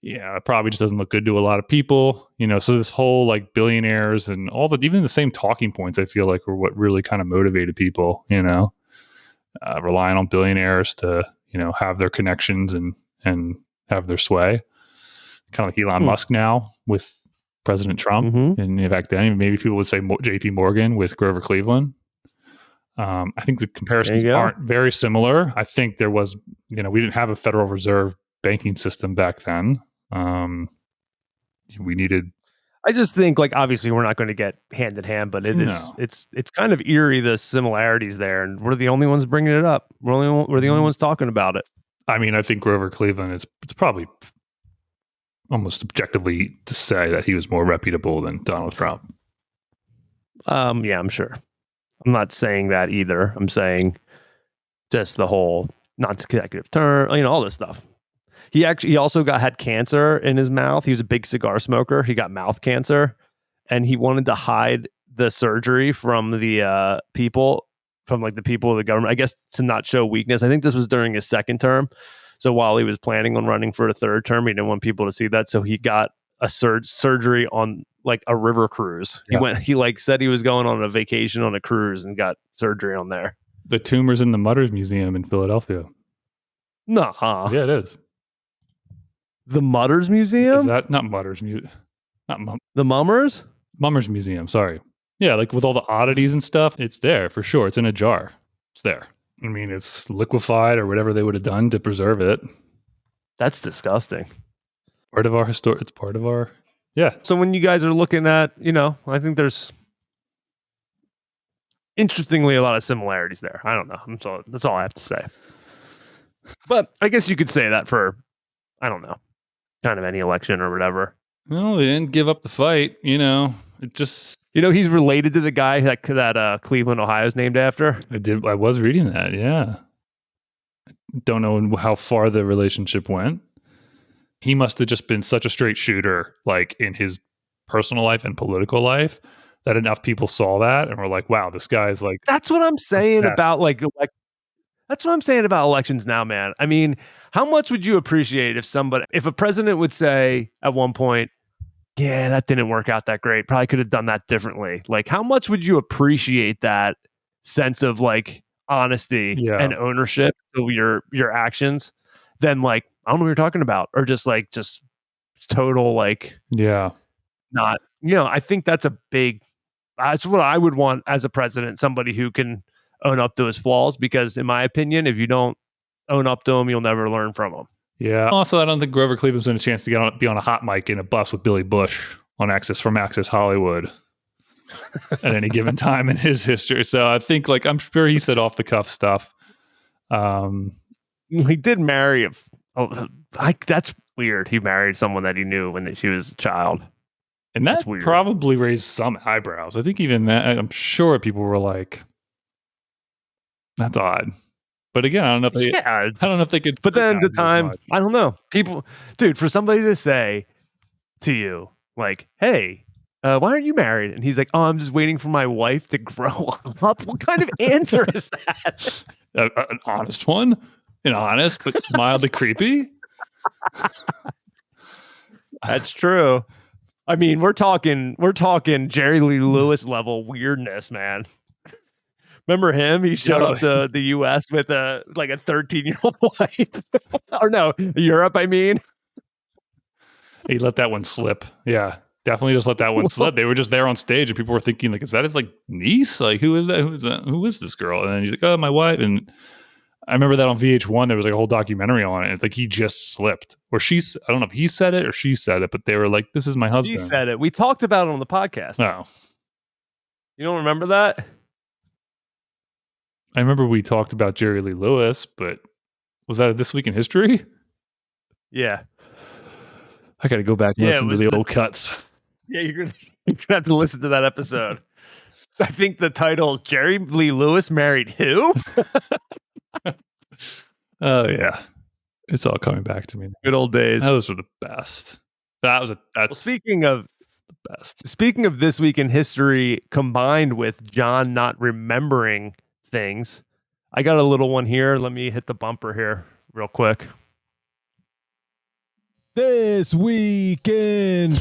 Yeah, it probably just doesn't look good to a lot of people, so this whole billionaires and even the same talking points, I feel like, were what really kind of motivated people, relying on billionaires to have their connections and have their sway, kind of like Elon Musk now with President Trump. Mm-hmm. And back then maybe people would say JP Morgan with Grover Cleveland. I think the comparisons aren't very similar. I think there was, we didn't have a Federal Reserve banking system back then. We needed. I just think obviously we're not going to get hand in hand, but it's kind of eerie, the similarities there, and we're the only ones bringing it up. We're the only ones talking about it. I mean, I think Grover Cleveland it's probably almost objectively to say that he was more reputable than Donald Trump. Yeah, I'm sure. I'm not saying that either. I'm saying just the whole non-consecutive term, all this stuff. He also had cancer in his mouth. He was a big cigar smoker. He got mouth cancer, and he wanted to hide the surgery from the people of the government, I guess, to not show weakness. I think this was during his second term. So while he was planning on running for a third term, he didn't want people to see that. So he got a surgery on a river cruise. Yeah. He said he was going on a vacation on a cruise and got surgery on there. The tumor's in the Mutters Museum in Philadelphia. Nuh-uh. Yeah, it is. The Mutters Museum? Is that not Mutters Museum? The Mummers? Mummers Museum, sorry. Yeah, with all the oddities and stuff, it's there for sure. It's in a jar. It's there. I mean, it's liquefied or whatever they would have done to preserve it. That's disgusting. Part of our it's part of our, yeah. So when you guys are looking at, I think there's interestingly a lot of similarities there. I don't know. That's all I have to say. But I guess you could say that for, I don't know, kind of any election or whatever. Well, they didn't give up the fight, It just... he's related to the guy that Cleveland, Ohio is named after. I was reading that, yeah. Don't know how far the relationship went. He must have just been such a straight shooter, in his personal life and political life, that enough people saw that and were like, wow, this guy's That's what I'm saying about that's what I'm saying about elections now, man. I mean, how much would you appreciate if a president would say at one point, yeah, that didn't work out that great. Probably could have done that differently. How much would you appreciate that sense of honesty and ownership of your actions than I don't know what you're talking about, or just total not, I think that's what I would want as a president, somebody who can own up to his flaws, because in my opinion, if you don't own up to them, you'll never learn from them. Yeah. Also, I don't think Grover Cleveland's been a chance to be on a hot mic in a bus with Billy Bush on Access Hollywood. at any given time in his history. So I think, like, I'm sure he said off the cuff stuff. He did marry that's weird. He married someone that he knew when she was a child. And That's that weird. probably raised some eyebrows. I think even that, I'm sure people were like, that's odd. But again, I don't know if they could. But then the scrutinize it as time, much. I don't know. People, dude, for somebody to say to you, like, hey, why aren't you married? And he's like, oh, I'm just waiting for my wife to grow up. What kind of answer is that? An honest one, honest but mildly creepy. That's true. I mean, we're talking Jerry Lee Lewis level weirdness, man. Remember him? He showed up to the U.S. with a 13-year-old wife, or no, Europe. I mean, he let that one slip. Yeah, definitely just let that one slip. They were just there on stage, and people were thinking, like, is that his niece? Like, who is that? Who is this girl? And then he's like, oh, my wife. And I remember that on VH1, there was like a whole documentary on it. It's like he just slipped, or I don't know if he said it or she said it, but they were like, "This is my husband." She said it. We talked about it on the podcast. Oh, you don't remember that? I remember we talked about Jerry Lee Lewis, but was that This Week in History? Yeah, I got to go back and listen to the old cuts. Yeah, you're gonna have to listen to that episode. I think the title is Jerry Lee Lewis married who? Oh yeah, it's all coming back to me. Good old days. Those were the best. Speaking of the best. Speaking of This Week in History, combined with John not remembering things, I got a little one here. Let me hit the bumper here real quick. This Week in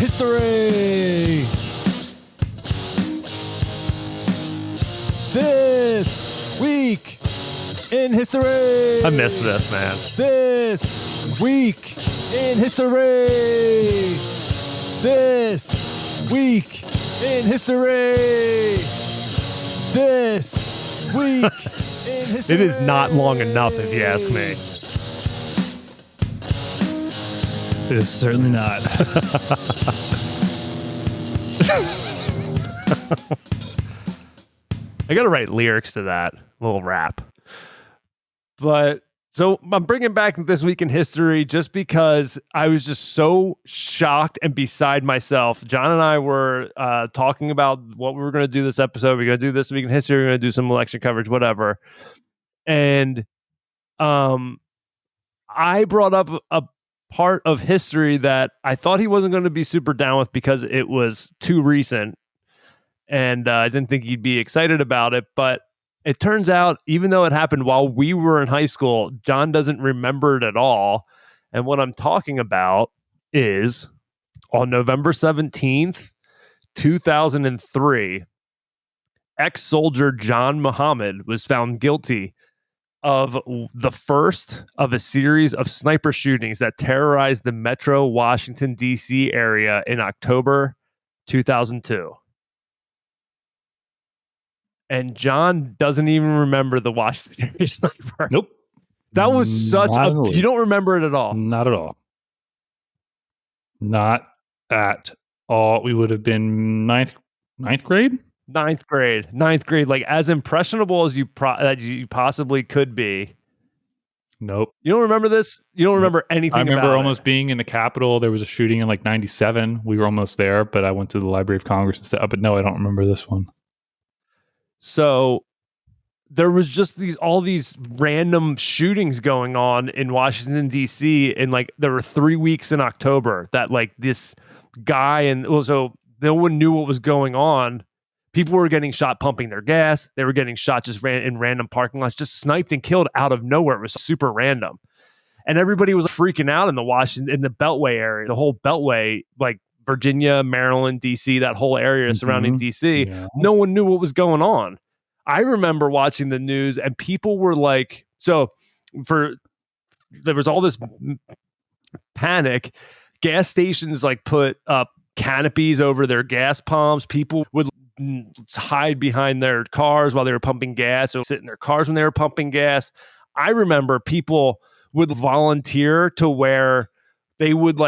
History. This Week in History. I missed this, man. This Week in History. This Week in History. This Week in History. It is not long enough, if you ask me. It is certainly not. I got to write lyrics to that little rap. But so I'm bringing back This Week in History just because I was just so shocked and beside myself. John and I were talking about what we were going to do this episode. We're going to do This Week in History. We're going to do some election coverage, whatever. And I brought up a part of history that I thought he wasn't going to be super down with because it was too recent. And I didn't think he'd be excited about it. But it turns out, even though it happened while we were in high school, John doesn't remember it at all. And what I'm talking about is on November 17th, 2003, ex-soldier John Muhammad was found guilty of the first of a series of sniper shootings that terrorized the metro Washington, D.C. area in October 2002. And John doesn't even remember the Washington area sniper. Nope. That was you don't remember it at all? Not at all. Not at all. We would have been ninth grade? Ninth grade, like as impressionable as you possibly could be. Nope. You don't remember this? You don't remember anything? I remember about almost being in the Capitol. There was a shooting in 97. We were almost there, but I went to the Library of Congress instead. But no, I don't remember this one. So there was just all these random shootings going on in Washington, D.C. And there were 3 weeks in October that this guy so no one knew what was going on. People were getting shot pumping their gas. They were getting shot just in random parking lots, just sniped and killed out of nowhere. It was super random. And everybody was freaking out in the Beltway area, the whole Beltway, Virginia, Maryland, D.C., that whole area surrounding D.C. Yeah. No one knew what was going on. I remember watching the news and people were there was all this panic. Gas stations put up canopies over their gas pumps. People would hide behind their cars while they were pumping gas or sit in their cars when they were pumping gas. I remember people would volunteer to where they would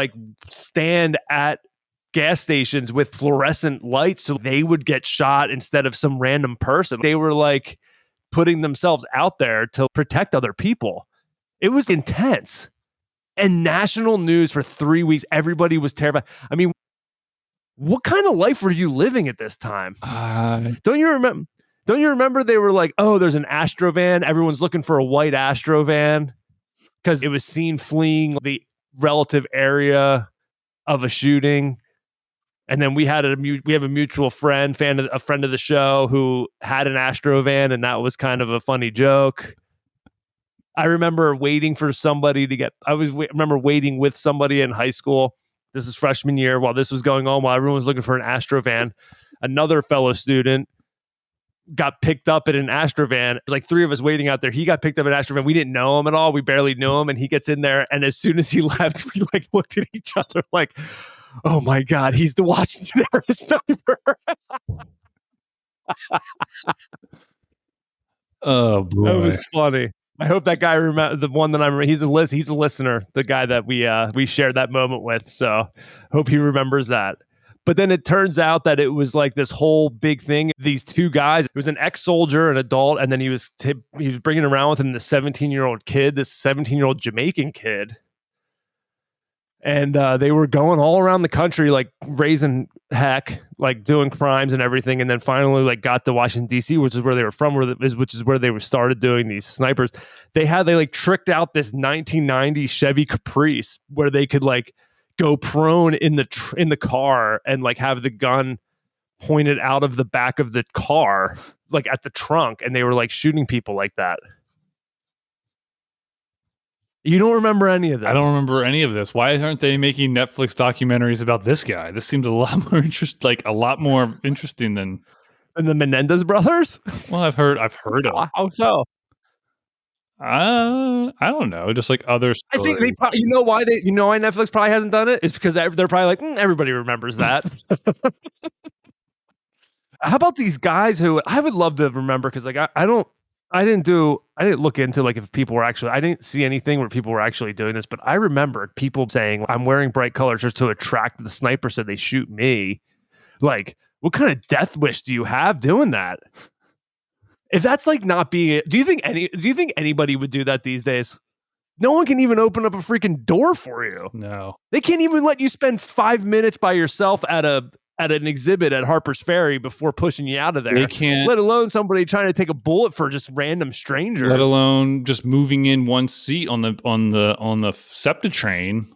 stand at gas stations with fluorescent lights so they would get shot instead of some random person. They were like putting themselves out there to protect other people. It was intense. And national news for 3 weeks. Everybody was terrified. I mean, what kind of life were you living at this time? Don't you remember? Don't you remember they were like, oh, there's an Astrovan. Everyone's looking for a white Astrovan because it was seen fleeing the relative area of a shooting. And then we have a mutual friend, a friend of the show who had an Astrovan, and that was kind of a funny joke. I remember waiting for somebody to get. Remember waiting with somebody in high school. This is freshman year while this was going on, while everyone was looking for an Astrovan. Another fellow student got picked up in an Astrovan. There's like 3 of us waiting out there. He got picked up in an Astrovan. We didn't know him at all. We barely knew him. And he gets in there. And as soon as he left, we like looked at each other like, oh my God, he's the Washington era sniper. Oh boy. That was funny. I hope that guy remember the one that I'm. He's a listener. The guy that we shared that moment with. So hope he remembers that. But then it turns out that it was like this whole big thing. These 2 guys. It was an ex-soldier, an adult, and then he was bringing around with him this 17-year-old kid, this 17-year-old Jamaican kid. And they were going all around the country, like raising heck, like doing crimes and everything. And then finally, like got to Washington, D.C., which is where they were from, which is where they started doing these snipers. They like tricked out this 1990 Chevy Caprice where they could like go prone in the car and like have the gun pointed out of the back of the car, like at the trunk. And they were like shooting people like that. You don't remember any of this? I don't remember any of this. Why aren't they making Netflix documentaries about this guy? This seems a lot more interesting than the Menendez brothers. Well, I've heard of. How so? I don't know. Just like other stories. I think they probably, why Netflix probably hasn't done it is because they're probably like, everybody remembers that. How about these guys who I would love to remember? Because like I didn't look into like if people were actually, I didn't see anything where people were actually doing this, but I remember people saying, I'm wearing bright colors just to attract the sniper so they shoot me. Like, what kind of death wish do you have doing that? If that's like not being, do you think anybody would do that these days? No one can even open up a freaking door for you. No. They can't even let you spend 5 minutes by yourself at an exhibit at Harper's Ferry before pushing you out of there. They can't, let alone somebody trying to take a bullet for just random strangers. Let alone just moving in one seat on the SEPTA train.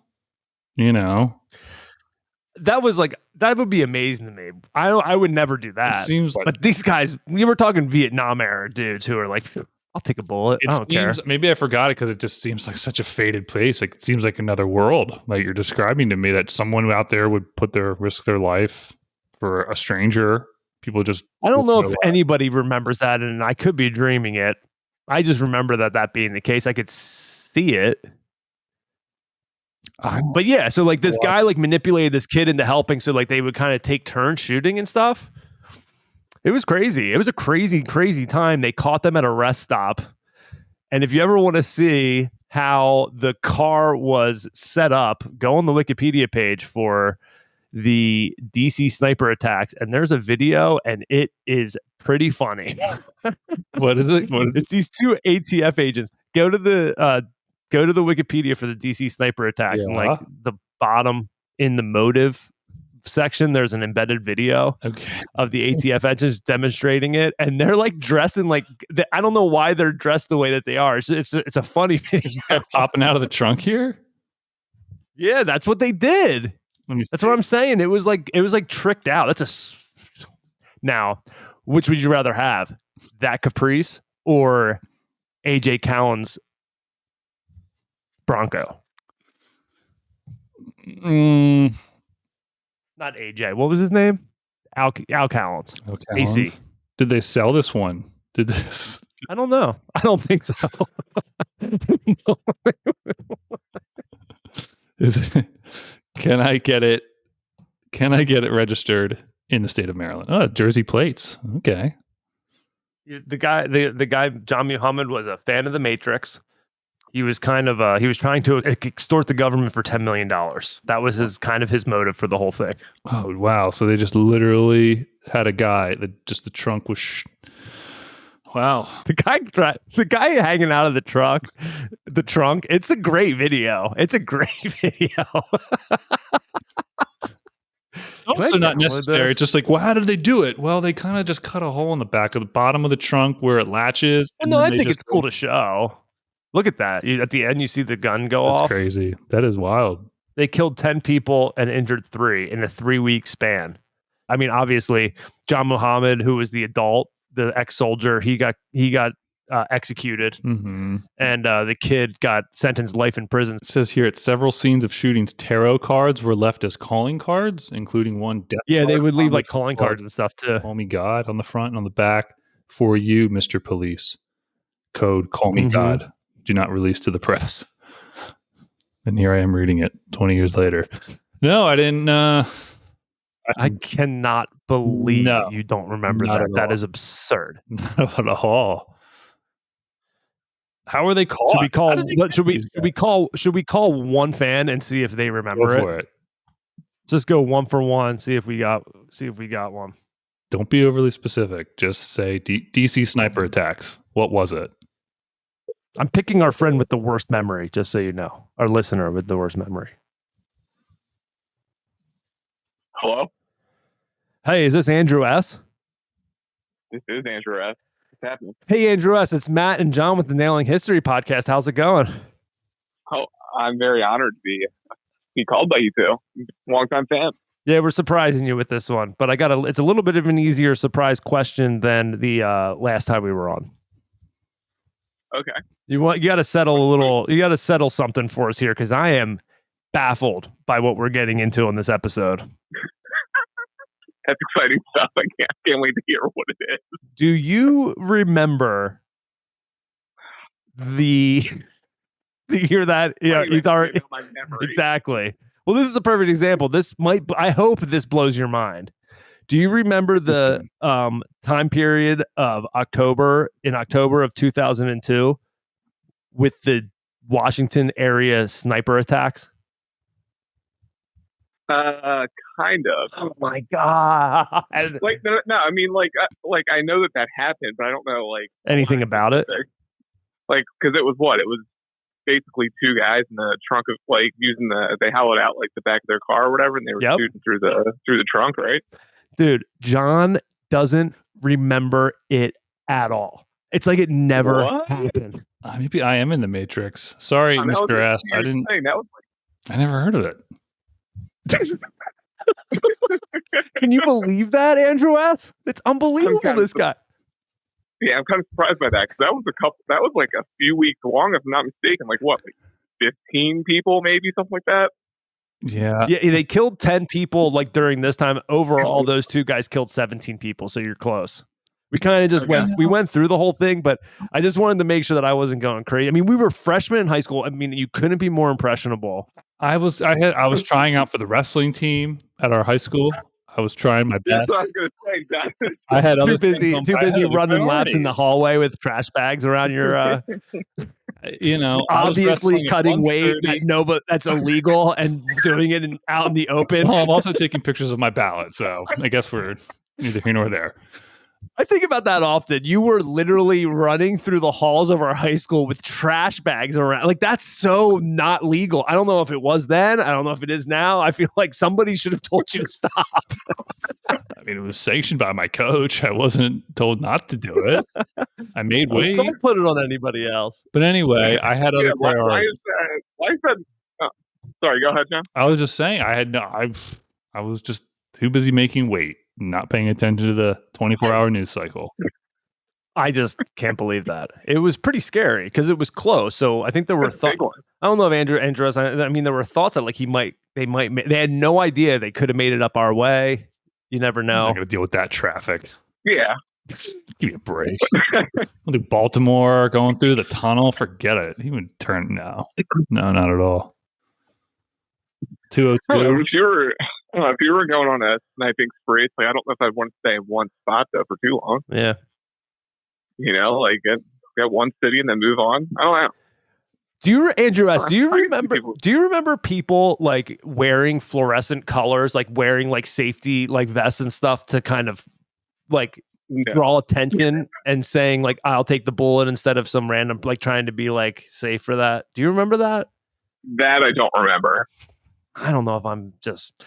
That would be amazing to me. I would never do that. But these guys, we were talking Vietnam era dudes who are like, I'll take a bullet. I don't care. Maybe I forgot it because it just seems like such a faded place. Like it seems like another world. Like you're describing to me that someone out there would risk their life for a stranger. People just. I don't know if anybody remembers that, and I could be dreaming it. I just remember that being the case. I could see it. But yeah, so like this guy like manipulated this kid into helping, so like they would kind of take turns shooting and stuff. It was crazy. It was a crazy, crazy time. They caught them at a rest stop. And if you ever want to see how the car was set up, go on the Wikipedia page for the DC sniper attacks. And there's a video, and it is pretty funny. What is it? It's these 2 ATF agents. Go to the Wikipedia for the DC sniper attacks, and like the bottom in the motive section, there's an embedded video of the ATF agents demonstrating it, and they're like dressing like I don't know why they're dressed the way that they are. It's a funny video. They're popping out of the trunk here. Yeah, that's what they did. That's what I'm saying. It was like tricked out. Now, which would you rather have, that Caprice or AJ Cowan's Bronco? Not AJ. What was his name? Al Cowens. AC. Did they sell this one? I don't know. I don't think so. Can I get it registered in the state of Maryland? Oh, Jersey plates. Okay. The guy John Muhammad was a fan of The Matrix. He was kind of he was trying to extort the government for $10 million. That was his motive for the whole thing. Oh wow! So they just literally had a guy that just the trunk was. Wow. The guy hanging out of the trunk. It's a great video. It's a great video. It's also not necessary. It's just like, well, how did they do it? Well, they kind of just cut a hole in the back of the bottom of the trunk where it latches. Well, no, I think it's cool to show. Look at that. At the end, you see the gun go off. That's crazy. That is wild. They killed 10 people and injured 3 in a 3-week span. I mean, obviously, John Muhammad, who was the adult, the ex-soldier, he got executed, and the kid got sentenced life in prison. It says here at several scenes of shootings, tarot cards were left as calling cards, including one death. Yeah, they would leave like calling cards and stuff too. Call me God on the front and on the back. For you, Mr. Police. Code, call me God. Do not release to the press. And here I am reading it 20 years later. No, I didn't. I cannot believe you don't remember that. That is absurd. Not at all. How are they called? Should we call one fan and see if they remember Go for it? Let's just go one for one. See if we got one. Don't be overly specific. Just say DC sniper attacks. What was it? I'm picking our friend with the worst memory, just so you know. Our listener with the worst memory. Hello? Hey, is this Andrew S? This is Andrew S. What's happening? Hey, Andrew S. It's Matt and John with the Nailing History podcast. How's it going? Oh, I'm very honored to be called by you two. Long-time fan. Yeah, we're surprising you with this one, but it's a little bit of an easier surprise question than the last time we were on. Okay. You got to settle something for us here, because I am baffled by what we're getting into on this episode. That's exciting stuff. I can't wait to hear what it is. Do you remember you hear that? Yeah, it's already exactly. Well, this is a perfect example. I hope this blows your mind. Do you remember the time period of October of 2002 with the Washington area sniper attacks? Kind of. Oh my god! Like no, I mean like I know that happened, but I don't know like anything about it. Like, because it was what? It was basically 2 guys in the trunk of like using they hollowed out like the back of their car or whatever, and they were shooting through the trunk, right? Dude, John doesn't remember it at all. It's like it never happened. Maybe I am in the Matrix. Sorry, Mr. S. I didn't. I never heard of it. Can you believe that, Andrew S? It's unbelievable. This guy. Yeah, I'm kind of surprised by that, because that was like a few weeks long, if I'm not mistaken. Like what, like 15 people, maybe something like that. Yeah. Yeah, they killed 10 people like during this time. Overall, those 2 guys killed 17 people, so you're close. We kind of just went through the whole thing, but I just wanted to make sure that I wasn't going crazy. I mean, we were freshmen in high school. I mean, you couldn't be more impressionable. I was trying out for the wrestling team at our high school. I was trying my best. That's what I was going to say, John. I had too busy running laps in the hallway with trash bags around your obviously cutting weight that's illegal, and doing it out in the open. Well, I'm also taking pictures of my ballot, so I guess we're neither here nor there. I think about that often. You were literally running through the halls of our high school with trash bags around. Like, that's so not legal. I don't know if it was then. I don't know if it is now. I feel like somebody should have told you to stop. I mean, it was sanctioned by my coach. I wasn't told not to do it. I made weight. Don't put it on anybody else. But anyway, I had other priorities. Sorry, go ahead, John. I was just saying, I was just too busy making weight, not paying attention to the 24-hour news cycle. I just can't believe that. It was pretty scary because it was close. So I think there were thoughts. I don't know if Andrew. I mean, there were thoughts that like they had no idea they could have made it up our way. You never know. I'm not going to deal with that traffic. Yeah. Give me a break. We'll do Baltimore going through the tunnel. Forget it. He would turn no, not at all. 202. If you were going on a sniping spree, it's like, I don't know if I'd want to stay in one spot though for too long. Yeah. You know, like get one city and then move on. I don't know. Andrew S, do you I can see remember people- do you remember people like wearing fluorescent colors, like wearing like safety like vests and stuff to kind of like No, draw attention and saying like I'll take the bullet instead of some random like trying to be like safe for that? Do you remember that? that I don't remember. I don't know if I'm just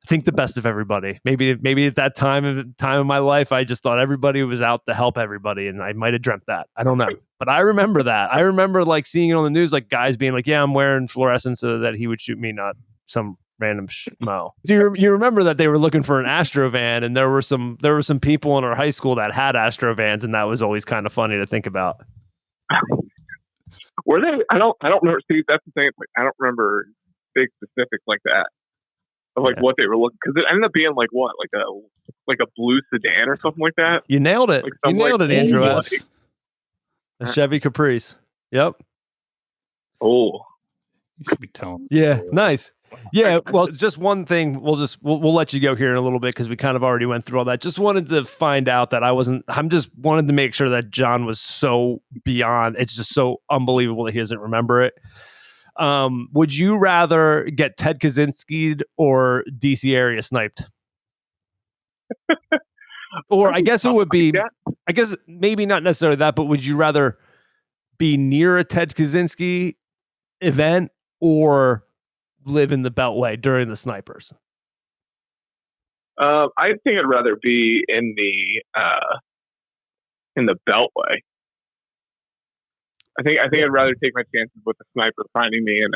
think the best of everybody. Maybe at that time of my life, I just thought everybody was out to help everybody, and I might have dreamt that. I don't know, but I remember that. I remember like seeing it on the news, like guys being like, "Yeah, I'm wearing fluorescent so that he would shoot me, not some random schmo." Do you remember that they were looking for an Astrovan, and there were some people in our high school that had Astrovans, and that was always kind of funny to think about. Were they? I don't remember. See, that's the thing. Like, I don't remember big specifics like that of like what they were looking, because it ended up being like what, like a blue sedan or something like that. You nailed it. Like You nailed it, Andrew S. like, A Chevy Caprice. Yep. oh, You should be telling. Yeah, nice. Yeah, well, just one thing. We'll let you go here in a little bit because we kind of already went through all that. Just wanted to find out that I'm just wanted to make sure that John was so beyond. It's just so unbelievable that he doesn't remember it. Would you rather get Ted Kaczynski'd or DC area sniped? Or I guess it would be. I guess maybe not necessarily that, but would you rather be near a Ted Kaczynski event or live in the Beltway during the snipers? I think I'd rather be in the Beltway. I think I'd rather take my chances with the sniper finding me, and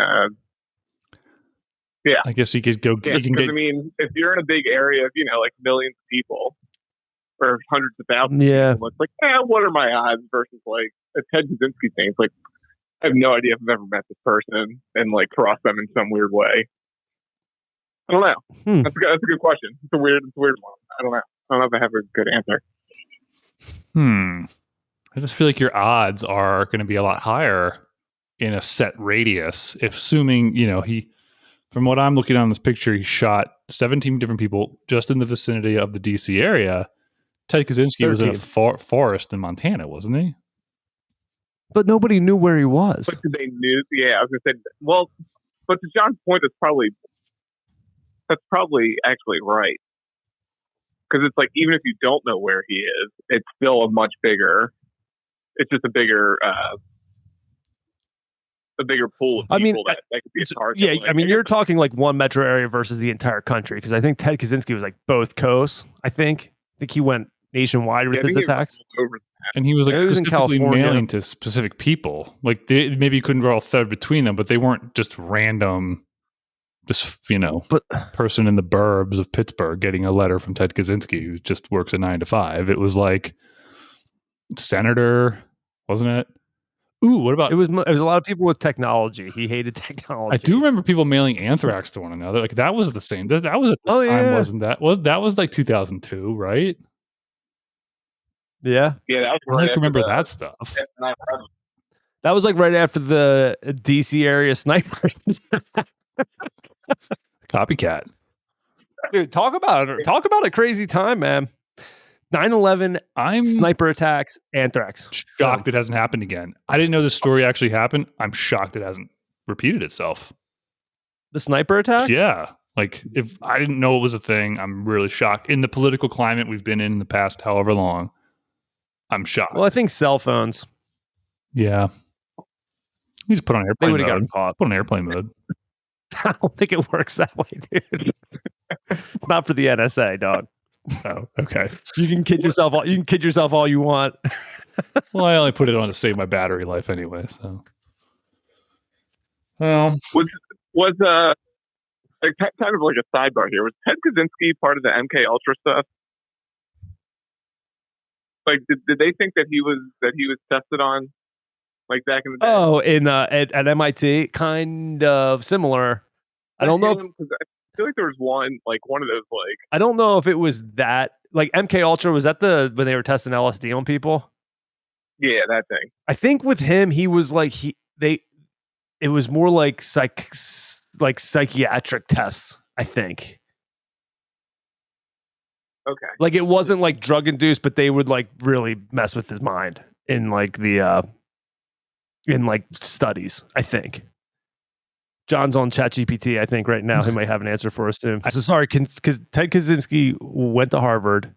yeah. I guess you could go. Yeah, You can because get. I mean, if you're in a big area of like millions of people or hundreds of thousands Yeah. of people, it's like, what are my odds versus like a Ted Kaczynski thing? It's like, I have no idea if I've ever met this person and like crossed them in some weird way. I don't know. That's a good question. It's a weird one. I don't know. I don't know if I have a good answer. I just feel like your odds are going to be a lot higher in a set radius. If assuming, from what I'm looking on this picture, he shot 17 different people just in the vicinity of the DC area. Ted Kaczynski was in a forest in Montana, wasn't he? But nobody knew where he was. But they knew. Yeah, I was going to say. Well, but to John's point, that's probably actually right. Because it's like, even if you don't know where he is, it's still a much bigger. It's just a bigger pool of people that could be a target. Yeah, I mean, you're talking like one metro area versus the entire country, because I think Ted Kaczynski was like both coasts. I think he went nationwide with his attacks. And he was like specifically California. mailing to specific people. Like maybe you couldn't draw a thread between them, but they weren't just random, person in the burbs of Pittsburgh getting a letter from Ted Kaczynski who just works a 9 to 5. It was like senator, wasn't it? Ooh, what about it was a lot of people with technology. He hated technology. I do remember people mailing anthrax to one another. Like that was the same. That was at this time, yeah. wasn't that? That was like 2002, right? Yeah, that was I remember that stuff. That was like right after the DC area snipers. Copycat. Dude, talk about a crazy time, man. 9/11, I'm sniper attacks, anthrax. Shocked it hasn't happened again. I didn't know this story actually happened. I'm shocked it hasn't repeated itself. The sniper attacks? Yeah. Like, if I didn't know it was a thing, I'm really shocked. In the political climate we've been in the past however long, I'm shocked. Well, I think cell phones. Yeah. We just put on airplane They would have mode. gotten caught. Put on airplane mode. I don't think it works that way, dude. Not for the NSA, dog. Oh, okay. You can kid yourself all you want. Well, I only put it on to save my battery life anyway. So, well, was like, kind of like a sidebar here. Was Ted Kaczynski part of the MK Ultra stuff? Like, did they think that he was tested on, like back in the day? Oh, at MIT, kind of similar. I don't know. I feel like there was one of those like. I don't know if it was that like MK Ultra. Was that when they were testing LSD on people? Yeah, that thing. I think with him, he was like it was more like psychiatric tests. I think. Okay. Like it wasn't like drug induced, but they would like really mess with his mind in like the in like studies, I think. John's on ChatGPT, I think, right now. He might have an answer for us too. So sorry, because Ted Kaczynski went to Harvard,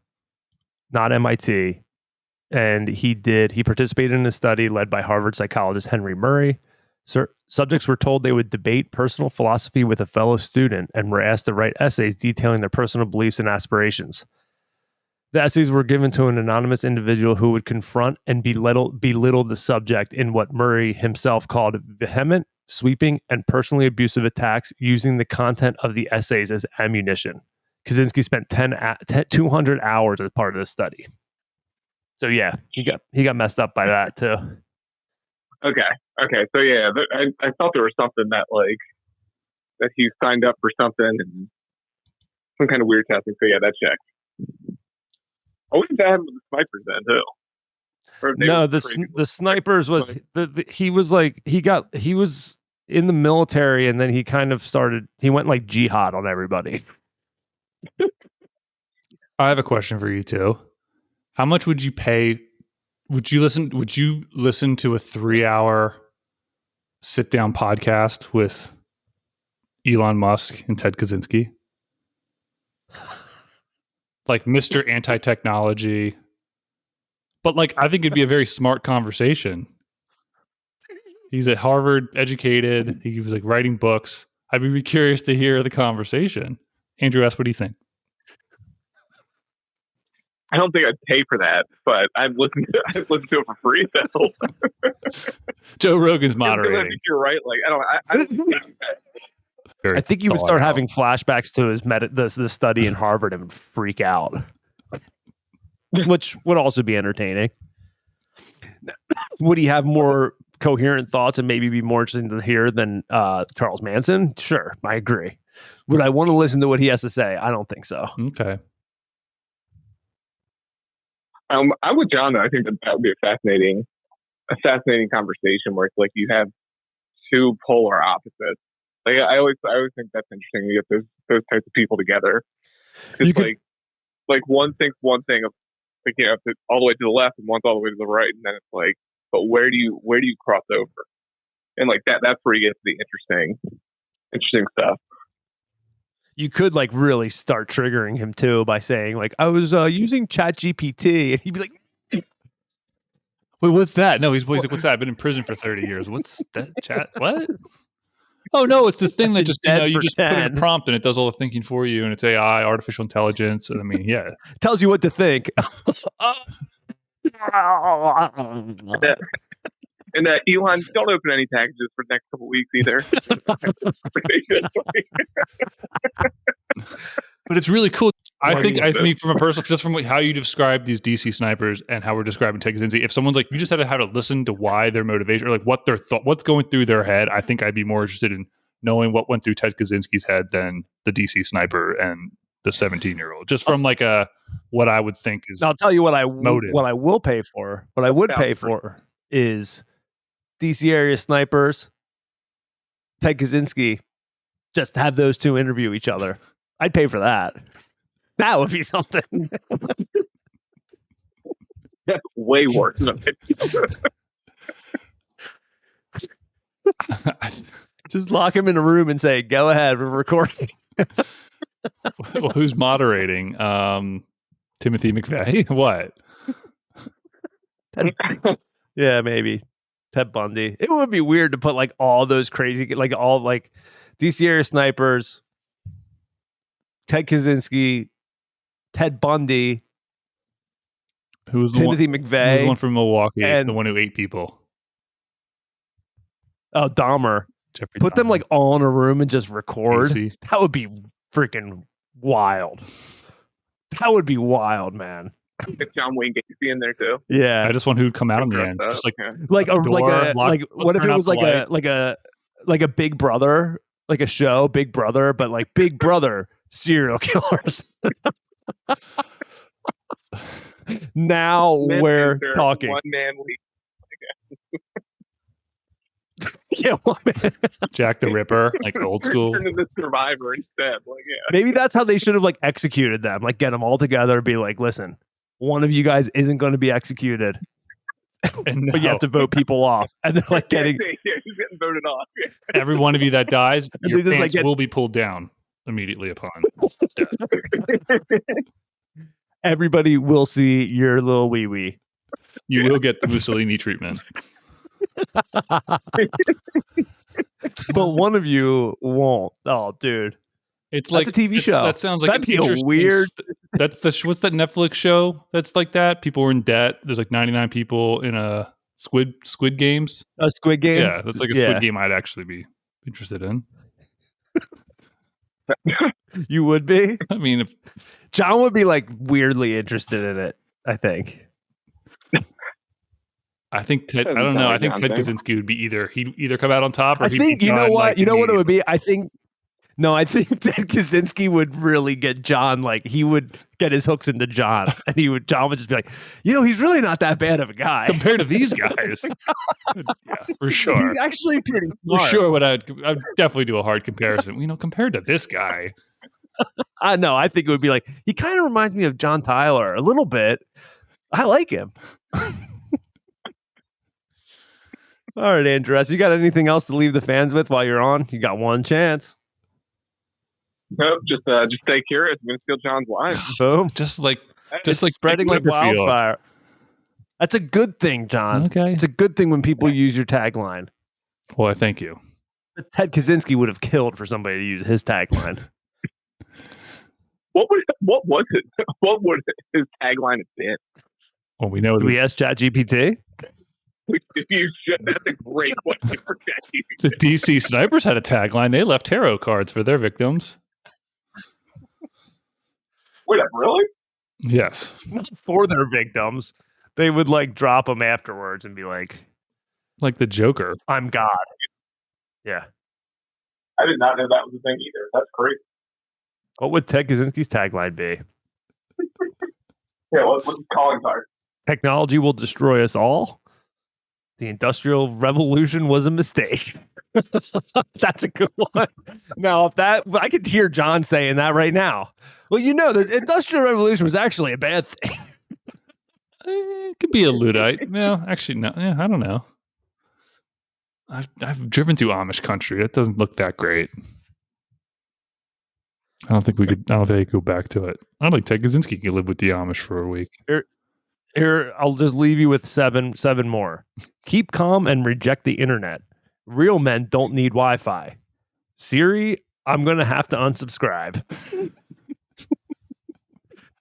not MIT, and he participated in a study led by Harvard psychologist Henry Murray. Subjects were told they would debate personal philosophy with a fellow student and were asked to write essays detailing their personal beliefs and aspirations. The essays were given to an anonymous individual who would confront and belittle the subject in what Murray himself called vehement, sweeping, and personally abusive attacks, using the content of the essays as ammunition. Kaczynski spent 200 hours as part of the study. So yeah, he got messed up by that too. Okay. So yeah, I thought there was something that like that he signed up for something and some kind of weird testing. So yeah, that checked. I wouldn't have happened with the snipers then too. No, the snipers was he was in the military, and then he kind of he went like jihad on everybody. I have a question for you too. How much would you pay? Would you listen to a 3-hour sit down podcast with Elon Musk and Ted Kaczynski? Like Mr. Anti-Technology. But like I think it'd be a very smart conversation. He's at Harvard educated. He was like writing books. I'd be curious to hear the conversation. Andrew S., what do you think? I don't think I'd pay for that, but I'd listen to it for free. Joe Rogan's moderating. You're right. Like I don't. I think you would start having flashbacks to his the study in Harvard and freak out, which would also be entertaining. Would he have more coherent thoughts and maybe be more interesting to hear than Charles Manson? Sure, I agree. Would I want to listen to what he has to say? I don't think so. Okay. I'm with John though. I think that would be a fascinating conversation where it's like you have two polar opposites. Like I always think that's interesting. You get those types of people together. Because like one thinks one thing of like all the way to the left and one's all the way to the right, and then it's like, but where do you cross over? And like that's where you get to the interesting stuff. You could like really start triggering him too by saying like, I was using ChatGPT, and he'd be like, wait, what's that? No, he's like, what's that? I've been in prison for 30 years. What's that? Chat? What? Oh no, it's this thing that just you just 10. Put in a prompt and it does all the thinking for you, and it's AI, artificial intelligence, and I mean, yeah, tells you what to think. And Elon, don't open any packages for the next couple of weeks either. But it's really cool. I think from a personal, just from how you describe these DC snipers and how we're describing Ted Kaczynski, if someone's like, you just had to how to listen to why their motivation or like what their what's going through their head, I think I'd be more interested in knowing what went through Ted Kaczynski's head than the DC sniper and the 17-year-old. Just from like what I would think is. I'll tell you what I will pay for. What I would pay for is DC area snipers, Ted Kaczynski, just have those two interview each other. I'd pay for that. That would be something. That's way worse than Just lock him in a room and say, go ahead, we're recording. Well, who's moderating? Timothy McVeigh? What? Yeah, maybe. Ted Bundy. It would be weird to put like all those crazy, like all like DC area snipers, Ted Kaczynski, Ted Bundy, Timothy McVeigh, who's the one from Milwaukee, and the one who ate people. Oh, Dahmer. Jeffrey Put Dahmer. them like all in a room and just record. Casey. That would be freaking wild. That would be wild, man. Get John Wayne Gacy in there too. Yeah, I just want who would come out in the end, just like what if it was like a Big Brother, like a show, Big Brother, but like Big Brother serial killers. Now we're talking. One man week. Yeah, Jack the Ripper, like old school. Turn into the Survivor instead. Like, yeah. Maybe that's how they should have like executed them. Like get them all together and be like, listen, one of you guys isn't going to be executed. And But you have to vote people off, and they're like getting he's getting voted off. every one of you that dies, And your they just, like, pants will be pulled down immediately upon death. everybody will see your little wee wee. You will get the Mussolini treatment. But one of you won't. Oh, dude. It's That's like a TV show. That sounds like That'd an be a interesting weird- That's what's that Netflix show that's like that? People are in debt. There's like 99 people in a Squid Games. A Squid Game? Yeah, that's like a Squid Game I'd actually be interested in. You would be? I mean, if John would be like weirdly interested in it, I think. I think Ted. I Doesn't don't sound know. I like think John Ted thing. Kaczynski would be he'd either come out on top or I he'd think, be you know John, what? like, You know what it would immediately. be? I think Ted Kaczynski would really get John, like he would get his hooks into John, and John would just be like, he's really not that bad of a guy. Compared to these guys. Yeah, for sure. He's actually pretty For smart. sure, I'd definitely do a hard comparison. Compared to this guy, I know. I think it would be like, he kind of reminds me of John Tyler a little bit. I like him. All right, Andres, you got anything else to leave the fans with while you're on? You got one chance. Nope, just stay curious. I'm gonna steal John's line. Boom. just like Spreading like Copperfield. wildfire. That's a good thing, John. Okay. It's a good thing when people use your tagline. Well, thank you. But Ted Kaczynski would have killed for somebody to use his tagline. What was it? What would his tagline have been? Well, we know Do we ask ChatGPT? If you should, that's a great question for ChatGPT. the DC snipers had a tagline. They left tarot cards for their victims. Wait, really? Yes. Not for their victims. They would like drop them afterwards and be like, Like the Joker. I'm God. Yeah. I did not know that was a thing either. That's great. What would Ted Kaczynski's tagline be? Yeah, what's his calling card? Technology will destroy us all. The Industrial Revolution was a mistake. That's a good one. Now, I could hear John saying that right now. Well, the Industrial Revolution was actually a bad thing. It could be a Luddite. No, actually, no. Yeah, I don't know. I've driven through Amish country. It doesn't look that great. I don't think I could go back to it. I don't think Ted Kaczynski could live with the Amish for a week. Here, I'll just leave you with seven more. Keep calm and reject the internet. Real men don't need Wi-Fi. Siri, I'm going to have to unsubscribe.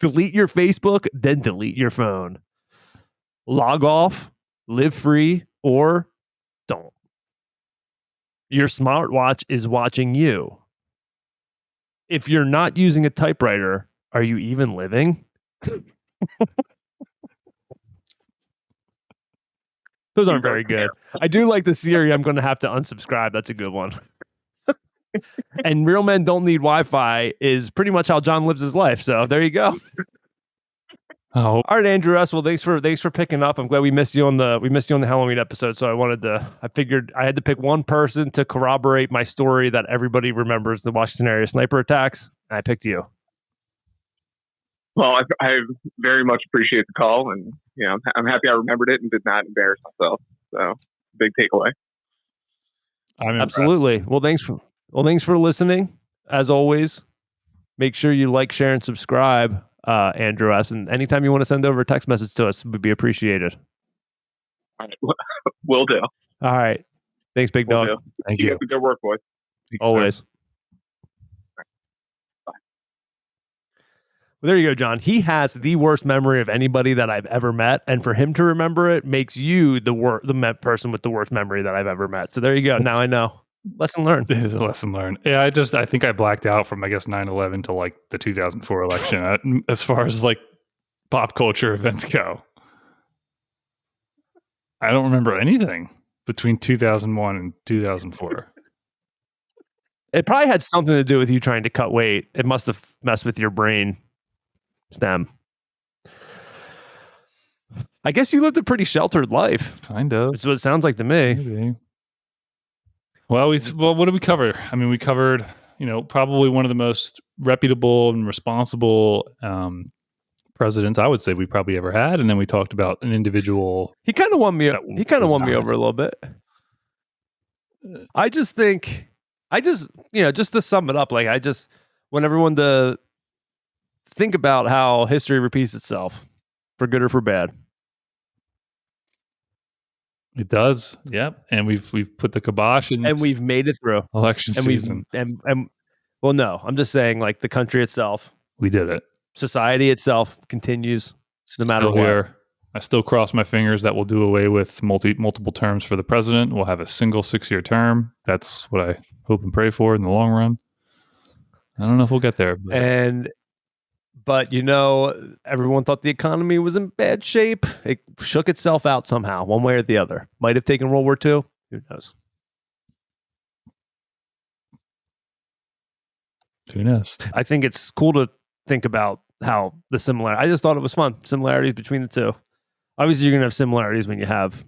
Delete your Facebook, then delete your phone. Log off, live free, or don't. Your smartwatch is watching you. If you're not using a typewriter, are you even living? Those aren't very good. I do like the Siri, I'm going to have to unsubscribe. That's a good one. And real men don't need Wi-Fi is pretty much how John lives his life. So there you go. Oh, All right, Andrew S. Well, thanks for picking up. I'm glad we missed you on the Halloween episode. So I figured I had to pick one person to corroborate my story that everybody remembers the Washington area sniper attacks. And I picked you. Well, I very much appreciate the call, and I'm happy I remembered it and did not embarrass myself. So, big takeaway. I'm impressed. Absolutely. Well, thanks for listening. As always, make sure you like, share, and subscribe, Andrew S. And anytime you want to send over a text message to us, would be appreciated. All right. Will do. All right. Thanks, Big Dog. Will do. Thank Keep you. up the good work, boys. Always. Well, there you go, John. He has the worst memory of anybody that I've ever met, and for him to remember it makes you the person with the worst memory that I've ever met. So there you go. Now I know. Lesson learned. It is a lesson learned. Yeah, I think I blacked out from 9/11 to like the 2004 election as far as like pop culture events go. I don't remember anything between 2001 and 2004. It probably had something to do with you trying to cut weight. It must have messed with your brain stem. I guess you lived a pretty sheltered life. Kind of. That's what it sounds like to me. Maybe. Well, what did we cover? I mean, we covered, probably one of the most reputable and responsible presidents I would say we probably ever had, and then we talked about an individual. He kind of won me. He kind of was won me not. over a little bit. I just think, just to sum it up, like I just want everyone to think about how history repeats itself, for good or for bad. It does, yep. And we've put the kibosh in, and we've made it through election and season. Well, no, I'm just saying, like the country itself, We did it. Society itself continues no matter Still what. Here. I still cross my fingers that we'll do away with multiple terms for the president. We'll have a single 6-year term. That's what I hope and pray for in the long run. I don't know if we'll get there. But everyone thought the economy was in bad shape. It shook itself out somehow, one way or the other. Might have taken World War II. Who knows? Who knows? I think it's cool to think about how the similarity. I just thought it was fun. Similarities between the two. Obviously, you're going to have similarities when you have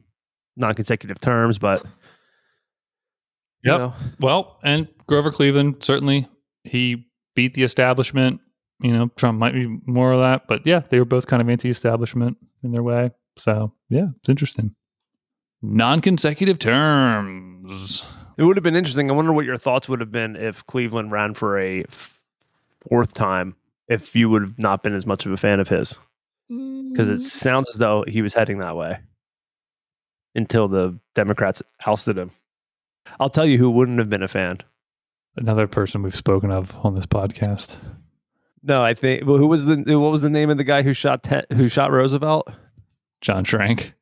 non-consecutive terms, but yep. Well, and Grover Cleveland, certainly he beat the establishment. Trump might be more of that, but yeah, they were both kind of anti-establishment in their way. So yeah, it's interesting. Non-consecutive terms. It would have been interesting. I wonder what your thoughts would have been if Cleveland ran for a fourth time, if you would have not been as much of a fan of his. Because it sounds as though he was heading that way until the Democrats ousted him. I'll tell you who wouldn't have been a fan. Another person we've spoken of on this podcast. No, I think. Well, what was the name of the guy who shot Roosevelt? John Schrank.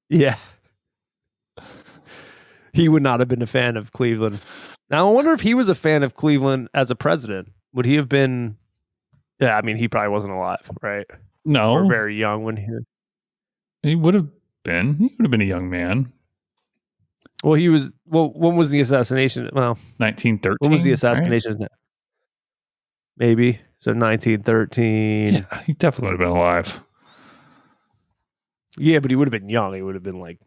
Yeah, he would not have been a fan of Cleveland. Now I wonder if he was a fan of Cleveland as a president. Would he have been? Yeah, I mean, he probably wasn't alive, right? No, or very young when he would have been. He would have been a young man. Well, he was. Well, when was the assassination? Well, 1913. When was the assassination? Right? Maybe so. 1913. Yeah, he definitely would have been alive. Yeah, but he would have been young. He would have been like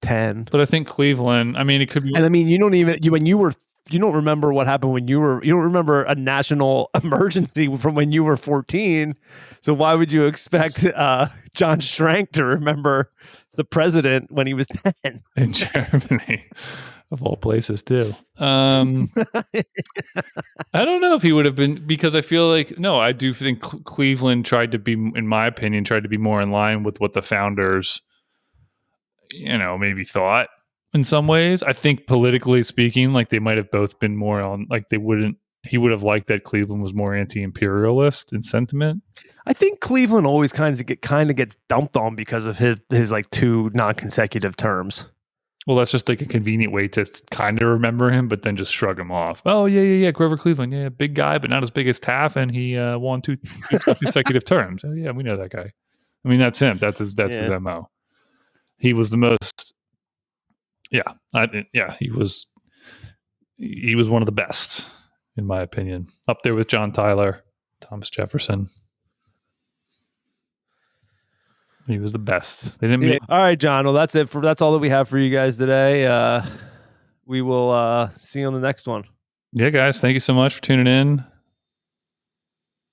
10. But I think Cleveland. I mean, it could be. And I mean, you don't remember what happened when you were. You don't remember a national emergency from when you were 14. So why would you expect John Schrank to remember the president when he was 10 in Germany, of all places, too? I don't know if he would have been, because I feel like I do think Cleveland tried to be, in my opinion, more in line with what the founders, maybe thought in some ways. I think politically speaking, like they might have both been more on, like he would have liked that Cleveland was more anti-imperialist in sentiment. I think Cleveland always kind of gets dumped on because of his like 2 non-consecutive terms. Well, that's just like a convenient way to kind of remember him, but then just shrug him off. Oh, yeah. Grover Cleveland. Yeah, big guy, but not as big as Taft, and he won 2 consecutive terms. Oh, yeah, we know that guy. I mean, that's him. That's his MO. He was the most. Yeah, he was one of the best, in my opinion. Up there with John Tyler, Thomas Jefferson. He was the best. They didn't. All right, John. Well, that's it. That's all that we have for you guys today. We will see you on the next one. Yeah, guys. Thank you so much for tuning in.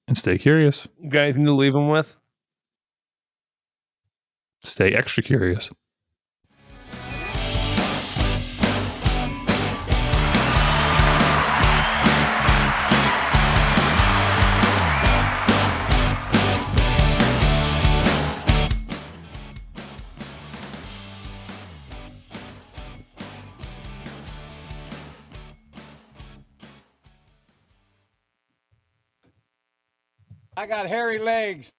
And stay curious. You got anything to leave them with? Stay extra curious. I got hairy legs.